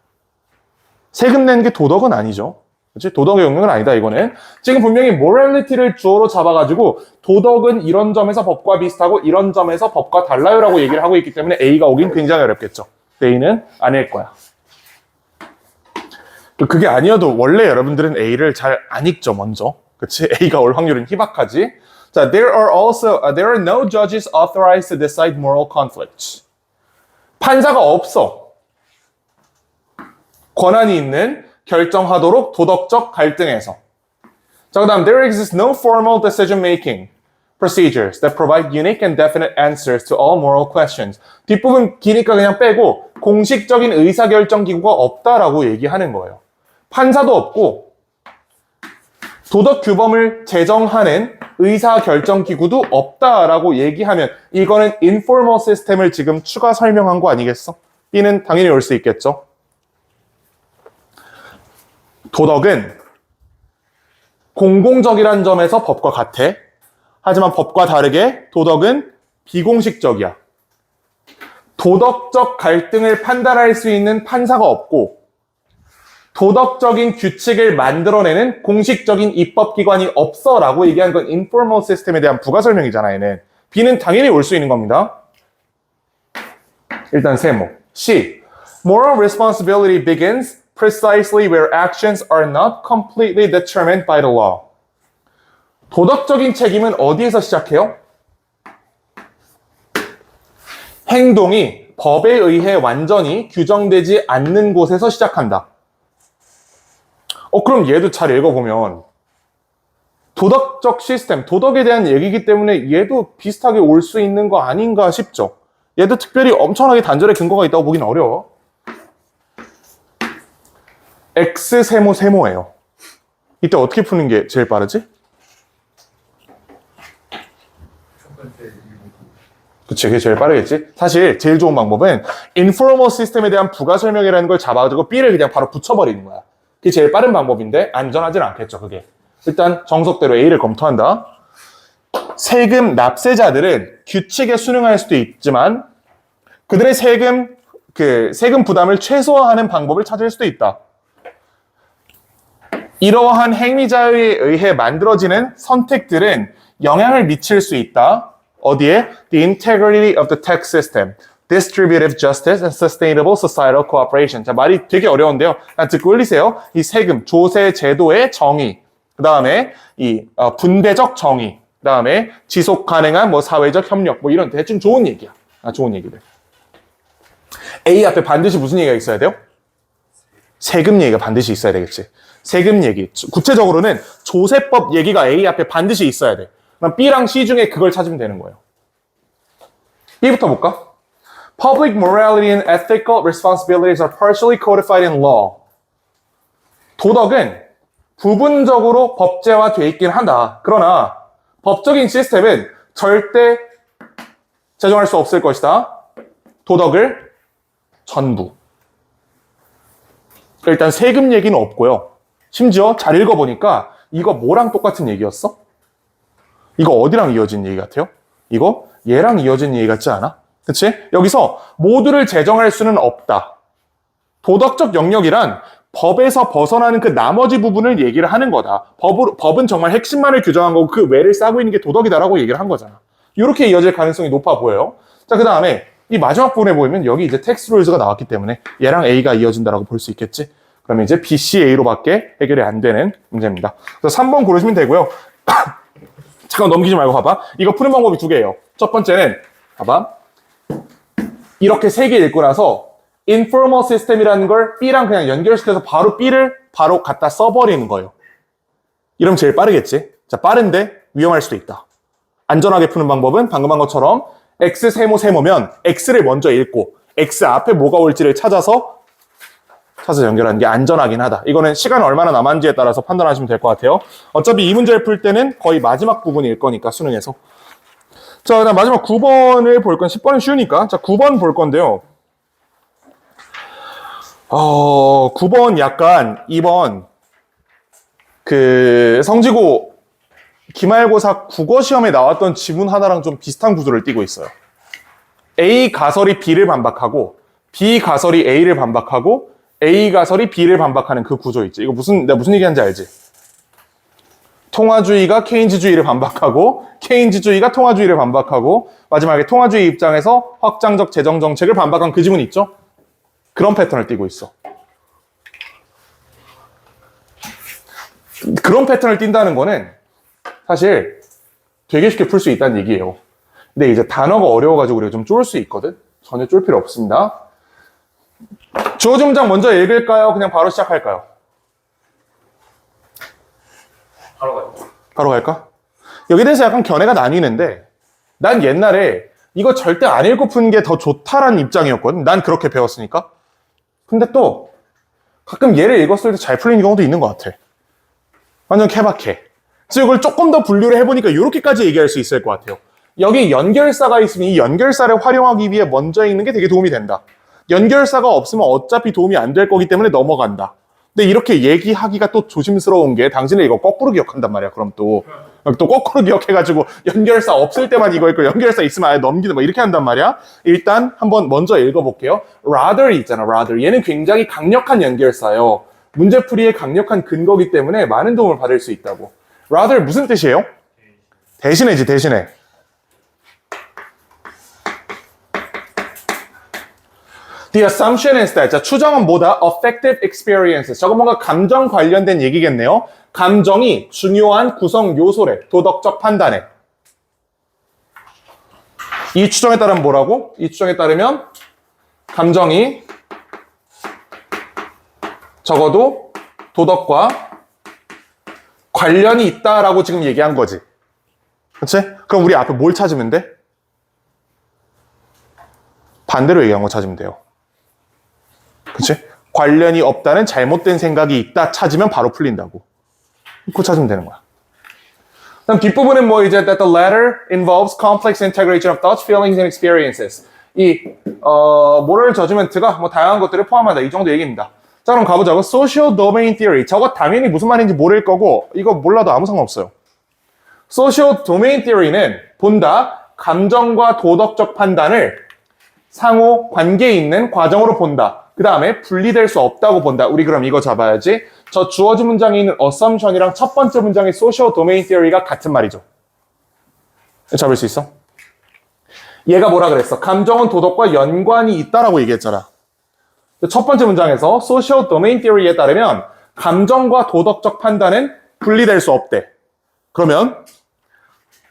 세금 내는 게 도덕은 아니죠. 그렇지? 도덕의 영역은 아니다, 이거는. 지금 분명히 morality를 주어로 잡아가지고 도덕은 이런 점에서 법과 비슷하고 이런 점에서 법과 달라요라고 얘기를 하고 있기 때문에 A가 오긴 굉장히 어렵겠죠. A는 아닐 거야. 그게 아니어도 원래 여러분들은 A를 잘 안 읽죠, 먼저. 그치? A가 올 확률은 희박하지. 자, there are no judges authorized to decide moral conflicts. 판사가 없어. 권한이 있는 결정하도록 도덕적 갈등에서. 자, 그 다음 there exists no formal decision-making procedures that provide unique and definite answers to all moral questions. 뒷부분 기니까 그냥 빼고 공식적인 의사결정 기구가 없다라고 얘기하는 거예요. 판사도 없고 도덕 규범을 제정하는 의사결정기구도 없다라고 얘기하면 이거는 informal 시스템을 지금 추가 설명한 거 아니겠어? B는 당연히 올 수 있겠죠. 도덕은 공공적이란 점에서 법과 같아. 하지만 법과 다르게 도덕은 비공식적이야. 도덕적 갈등을 판단할 수 있는 판사가 없고 도덕적인 규칙을 만들어내는 공식적인 입법기관이 없어 라고 얘기한 건 informal 시스템에 대한 부가 설명이잖아, 얘는. B는 당연히 올 수 있는 겁니다. 일단 세모. C. Moral responsibility begins precisely where actions are not completely determined by the law. 도덕적인 책임은 어디에서 시작해요? 행동이 법에 의해 완전히 규정되지 않는 곳에서 시작한다. 그럼 얘도 잘 읽어보면 도덕적 시스템, 도덕에 대한 얘기이기 때문에 얘도 비슷하게 올 수 있는 거 아닌가 싶죠. 얘도 특별히 엄청나게 단절의 근거가 있다고 보긴 어려워. X 세모예요. 이때 어떻게 푸는 게 제일 빠르지? 그치, 그게 제일 빠르겠지? 사실 제일 좋은 방법은 informal 시스템에 대한 부가 설명이라는 걸 잡아가지고 B를 그냥 바로 붙여버리는 거야. 그게 제일 빠른 방법인데 안전하진 않겠죠, 그게. 일단 정석대로 A를 검토한다. 세금 납세자들은 규칙에 순응할 수도 있지만 그들의 세금 부담을 최소화하는 방법을 찾을 수도 있다. 이러한 행위자에 의해 만들어지는 선택들은 영향을 미칠 수 있다. 어디에? The integrity of the tax system, distributive justice and sustainable societal cooperation. 자, 말이 되게 어려운데요. 듣고 흘리세요. 이 세금, 조세 제도의 정의, 그 다음에 이 분배적 정의, 그 다음에 지속 가능한 사회적 협력, 이런 대충 좋은 얘기야. 좋은 얘기들. A 앞에 반드시 무슨 얘기가 있어야 돼요? 세금 얘기가 반드시 있어야 되겠지. 세금 얘기. 구체적으로는 조세법 얘기가 A 앞에 반드시 있어야 돼. 그럼 B랑 C 중에 그걸 찾으면 되는 거예요. B부터 볼까? Public morality and ethical responsibilities are partially codified in law. 도덕은 부분적으로 법제화되어 있긴 한다. 그러나 법적인 시스템은 절대 제정할 수 없을 것이다. 도덕을 전부. 일단 세금 얘기는 없고요. 심지어 잘 읽어보니까 이거 뭐랑 똑같은 얘기였어? 이거 어디랑 이어진 얘기 같아요? 이거 얘랑 이어진 얘기 같지 않아? 그치? 여기서 모두를 제정할 수는 없다. 도덕적 영역이란 법에서 벗어나는 그 나머지 부분을 얘기를 하는 거다. 법은 정말 핵심만을 규정한 거고 그 외를 싸고 있는 게 도덕이다라고 얘기를 한 거잖아. 이렇게 이어질 가능성이 높아 보여요. 자, 그 다음에 이 마지막 부분에 보이면 여기 이제 텍스트 룰즈가 나왔기 때문에 얘랑 A가 이어진다라고 볼 수 있겠지. 그러면 이제 B, C, A로밖에 해결이 안 되는 문제입니다. 그래서 3번 고르시면 되고요. 잠깐 넘기지 말고 봐봐. 이거 푸는 방법이 두 개예요. 첫 번째는 봐봐. 이렇게 세 개 읽고 나서 informal system이라는 걸 B랑 그냥 연결시켜서 바로 B를 바로 갖다 써버리는 거예요. 이러면 제일 빠르겠지. 자, 빠른데 위험할 수도 있다. 안전하게 푸는 방법은 방금 한 것처럼 X 세모면 X를 먼저 읽고 X 앞에 뭐가 올지를 찾아서 연결하는 게 안전하긴 하다. 이거는 시간 얼마나 남았는지에 따라서 판단하시면 될 것 같아요. 어차피 이 문제를 풀 때는 거의 마지막 부분일 거니까, 수능에서. 자, 그다음 마지막 9번을 볼 건 10번은 쉬우니까. 자, 9번 볼 건데요. 9번 약간 2번 성지고 기말고사 국어시험에 나왔던 지문 하나랑 좀 비슷한 구조를 띠고 있어요. A 가설이 B를 반박하고 B 가설이 A를 반박하고 A 가설이 B를 반박하는 그 구조 있지. 이거 내가 무슨 얘기하는지 알지? 통화주의가 케인즈주의를 반박하고 케인즈주의가 통화주의를 반박하고 마지막에 통화주의 입장에서 확장적 재정 정책을 반박한 그 지문 있죠? 그런 패턴을 띠고 있어. 그런 패턴을 띈다는 거는 사실 되게 쉽게 풀 수 있다는 얘기예요. 근데 이제 단어가 어려워가지고 우리가 좀 쫄 수 있거든? 전혀 쫄 필요 없습니다. 주어진 문장 먼저 읽을까요? 그냥 바로 시작할까요? 바로 갈까? 여기에 대해서 약간 견해가 나뉘는데 난 옛날에 이거 절대 안 읽고 푸는 게 더 좋다라는 입장이었거든. 난 그렇게 배웠으니까. 근데 또 가끔 얘를 읽었을 때 잘 풀리는 경우도 있는 것 같아. 완전 케바케. 그래서 이걸 조금 더 분류를 해보니까 이렇게까지 얘기할 수 있을 것 같아요. 여기 연결사가 있으면 이 연결사를 활용하기 위해 먼저 읽는 게 되게 도움이 된다. 연결사가 없으면 어차피 도움이 안 될 거기 때문에 넘어간다. 근데 이렇게 얘기하기가 또 조심스러운 게 당신은 이거 거꾸로 기억한단 말이야. 그럼 또 거꾸로 기억해가지고 연결사 없을 때만 이거 있고 연결사 있으면 아예 넘기는 뭐 이렇게 한단 말이야. 일단 한번 먼저 읽어볼게요. rather 있잖아. rather. 얘는 굉장히 강력한 연결사예요. 문제풀이의 강력한 근거기 때문에 많은 도움을 받을 수 있다고. rather 무슨 뜻이에요? 대신해지, 대신해. The assumption is that. 자, 추정은 뭐다? Affective experiences. 저거 뭔가 감정 관련된 얘기겠네요. 감정이 중요한 구성 요소래. 도덕적 판단에. 이 추정에 따르면 뭐라고? 이 추정에 따르면 감정이 적어도 도덕과 관련이 있다라고 지금 얘기한 거지. 그치? 그럼 우리 앞에 뭘 찾으면 돼? 반대로 얘기한 거 찾으면 돼요. 그치? 관련이 없다는 잘못된 생각이 있다 찾으면 바로 풀린다고. 그거 찾으면 되는 거야. 그다음 뒷부분은 뭐 이제 that the latter involves complex integration of thoughts, feelings, and experiences. 이 moral judgment가 뭐 다양한 것들을 포함한다. 이 정도 얘기입니다. 자, 그럼 가보자고. Social domain theory. 저거 당연히 무슨 말인지 모를 거고 이거 몰라도 아무 상관없어요. Social domain theory는 본다. 감정과 도덕적 판단을 상호 관계 있는 과정으로 본다. 그 다음에 분리될 수 없다고 본다. 우리 그럼 이거 잡아야지. 저 주어진 문장에 있는 assumption이랑 첫 번째 문장의 social domain theory가 같은 말이죠. 잡을 수 있어? 얘가 뭐라 그랬어? 감정은 도덕과 연관이 있다라고 얘기했잖아. 첫 번째 문장에서 social domain theory에 따르면 감정과 도덕적 판단은 분리될 수 없대. 그러면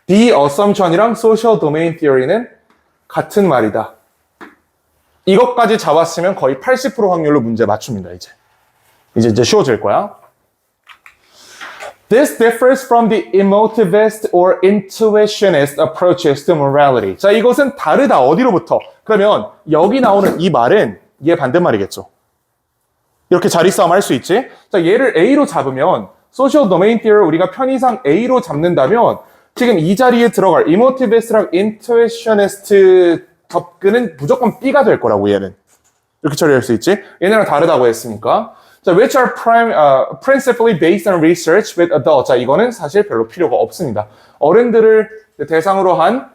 the assumption이랑 social domain theory는 같은 말이다. 이것까지 잡았으면 거의 80% 확률로 문제 맞춥니다, 이제 쉬워질 거야. This differs from the emotivist or intuitionist approaches to morality. 자, 이것은 다르다. 어디로부터? 그러면 여기 나오는 이 말은 얘 반대말이겠죠. 이렇게 자리싸움 할 수 있지? 자, 얘를 A로 잡으면 social domain theory 우리가 편의상 A로 잡는다면 지금 이 자리에 들어갈 emotivist랑 intuitionist 접근은 무조건 B가 될 거라고 얘는. 이렇게 처리할 수 있지? 얘네랑 다르다고 했으니까. 자, which are principally based on research with adults. 자, 이거는 사실 별로 필요가 없습니다. 어른들을 대상으로 한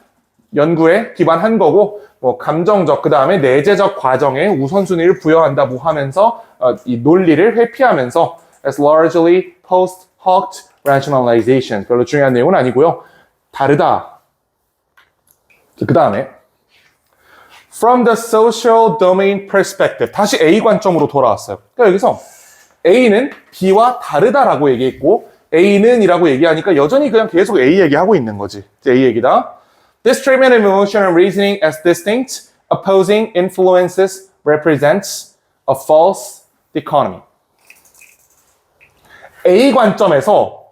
연구에 기반한 거고, 뭐 감정적, 그 다음에 내재적 과정에 우선순위를 부여한다고 하면서 이 논리를 회피하면서 as largely post hoc rationalization. 별로 중요한 내용은 아니고요. 다르다. 그 다음에 From the social domain perspective. 다시 A 관점으로 돌아왔어요. 그러니까 여기서 A는 B와 다르다라고 얘기했고 A는 이라고 얘기하니까 여전히 그냥 계속 A 얘기하고 있는 거지. A 얘기다. This treatment of emotion and reasoning as distinct, opposing influences represents a false dichotomy. A 관점에서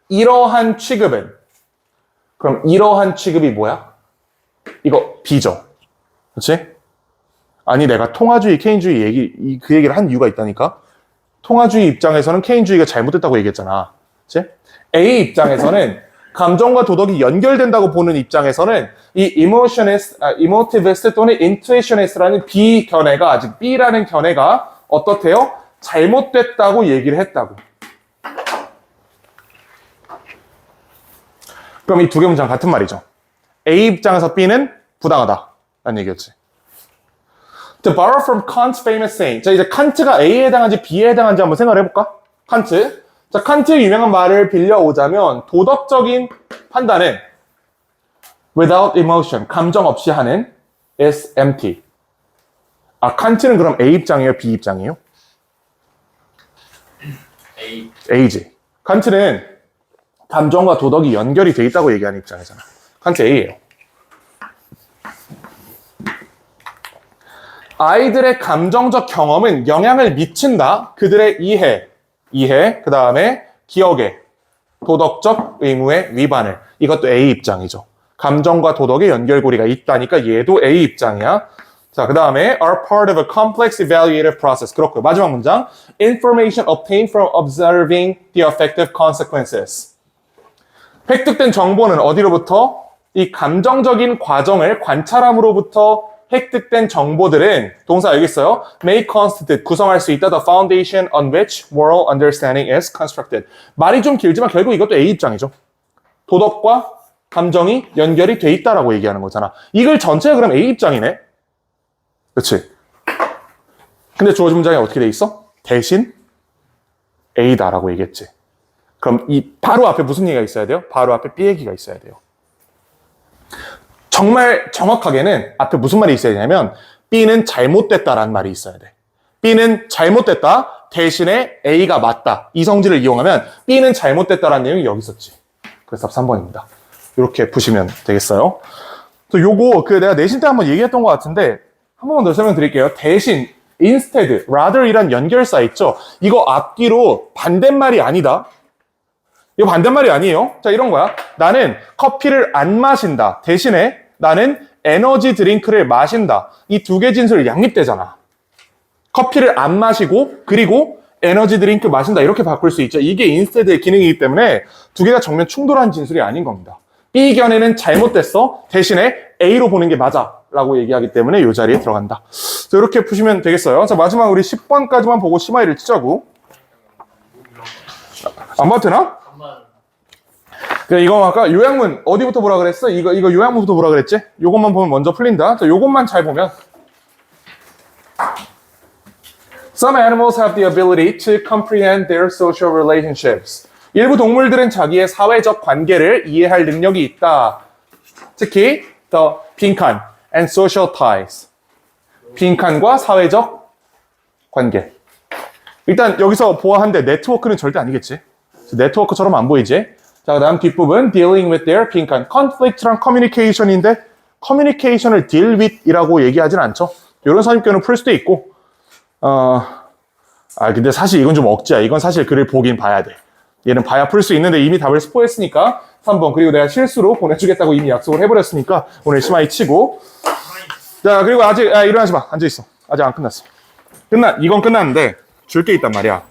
이러한 취급은 그럼 이러한 취급이 뭐야? 이거 B죠. 그렇지? 아니 내가 통화주의, 케인주의 그 얘기를 한 이유가 있다니까? 통화주의 입장에서는 케인주의가 잘못됐다고 얘기했잖아. 그렇지? A 입장에서는 감정과 도덕이 연결된다고 보는 입장에서는 이 emotivist 또는 intuitionist라는 B 견해가 아직 B라는 견해가 어떻대요? 잘못됐다고 얘기를 했다고. 그럼 이 두 개 문장 같은 말이죠. A 입장에서 B는 부당하다. 라는 얘기였지. To borrow from Kant's famous saying. 자, 이제 칸트가 A에 해당한지 B에 해당한지 한번 생각을 해볼까? 칸트. 자, 칸트의 유명한 말을 빌려오자면 도덕적인 판단은 without emotion, 감정 없이 하는 is empty. 아, 칸트는 그럼 A 입장이에요? B 입장이에요? A지. 칸트는 감정과 도덕이 연결이 돼 있다고 얘기하는 입장이잖아. 칸트 A예요. 아이들의 감정적 경험은 영향을 미친다. 그들의 이해, 그 다음에 기억에, 도덕적 의무의 위반을. 이것도 A 입장이죠. 감정과 도덕의 연결고리가 있다니까 얘도 A 입장이야. 자, 그 다음에 are part of a complex evaluative process. 그렇고요. 마지막 문장. Information obtained from observing the effective consequences. 획득된 정보는 어디로부터? 이 감정적인 과정을 관찰함으로부터 획득된 정보들은 동사 여기 있어요. may constitute 구성할 수 있다. The foundation on which moral understanding is constructed. 말이 좀 길지만 결국 이것도 A 입장이죠. 도덕과 감정이 연결이 돼 있다라고 얘기하는 거잖아. 이걸 전체가 그럼 A 입장이네. 그렇지? 근데 주어진 문장에 어떻게 돼 있어? 대신 A다라고 얘기했지. 그럼 이 바로 앞에 무슨 얘기가 있어야 돼요? 바로 앞에 B 얘기가 있어야 돼요. 정말 정확하게는 앞에 무슨 말이 있어야 되냐면 B는 잘못됐다라는 말이 있어야 돼. B는 잘못됐다 대신에 A가 맞다. 이 성질을 이용하면 B는 잘못됐다라는 내용이 여기 있었지. 그래서 답 3번입니다. 이렇게 보시면 되겠어요. 또 요거 내가 내신 때 한번 얘기했던 것 같은데 한 번만 더 설명드릴게요. 대신, instead, rather이란 연결사 있죠? 이거 앞뒤로 반대말이 아니다. 이거 반대말이 아니에요. 자, 이런 거야. 나는 커피를 안 마신다. 대신에 나는 에너지 드링크를 마신다. 이 두 개 진술 양립되잖아. 커피를 안 마시고 그리고 에너지 드링크 마신다. 이렇게 바꿀 수 있죠. 이게 instead의 기능이기 때문에 두 개가 정면 충돌한 진술이 아닌 겁니다. B 견해는 잘못됐어. 대신에 A로 보는 게 맞아. 라고 얘기하기 때문에 이 자리에 들어간다. 자, 이렇게 푸시면 되겠어요. 자, 마지막 우리 10번까지만 보고 심화일을 치자고. 안 봐도 되나? 이거 아까 요약문 어디부터 보라 그랬어? 이거 요약문부터 보라 그랬지? 요것만 보면 먼저 풀린다. 자, 요것만 잘 보면. Some animals have the ability to comprehend their social relationships. 일부 동물들은 자기의 사회적 관계를 이해할 능력이 있다. 특히 the 빈칸 and social ties. 빈칸과 사회적 관계. 일단 여기서 보아한데 네트워크는 절대 아니겠지. 네트워크처럼 안 보이지? 자, 그 다음 뒷부분 dealing with their 빈칸. conflict랑 communication인데 communication을 deal with 이라고 얘기하진 않죠. 이런 선입견을 풀 수도 있고 근데 사실 이건 좀 억지야. 이건 사실 글을 보긴 봐야 돼. 얘는 봐야 풀 수 있는데 이미 답을 스포했으니까 3번. 그리고 내가 실수로 보내주겠다고 이미 약속을 해버렸으니까 오늘 심하이 치고. 자, 그리고 아직 일어나지 마. 앉아있어. 아직 안 끝났어. 이건 끝났는데 줄 게 있단 말이야.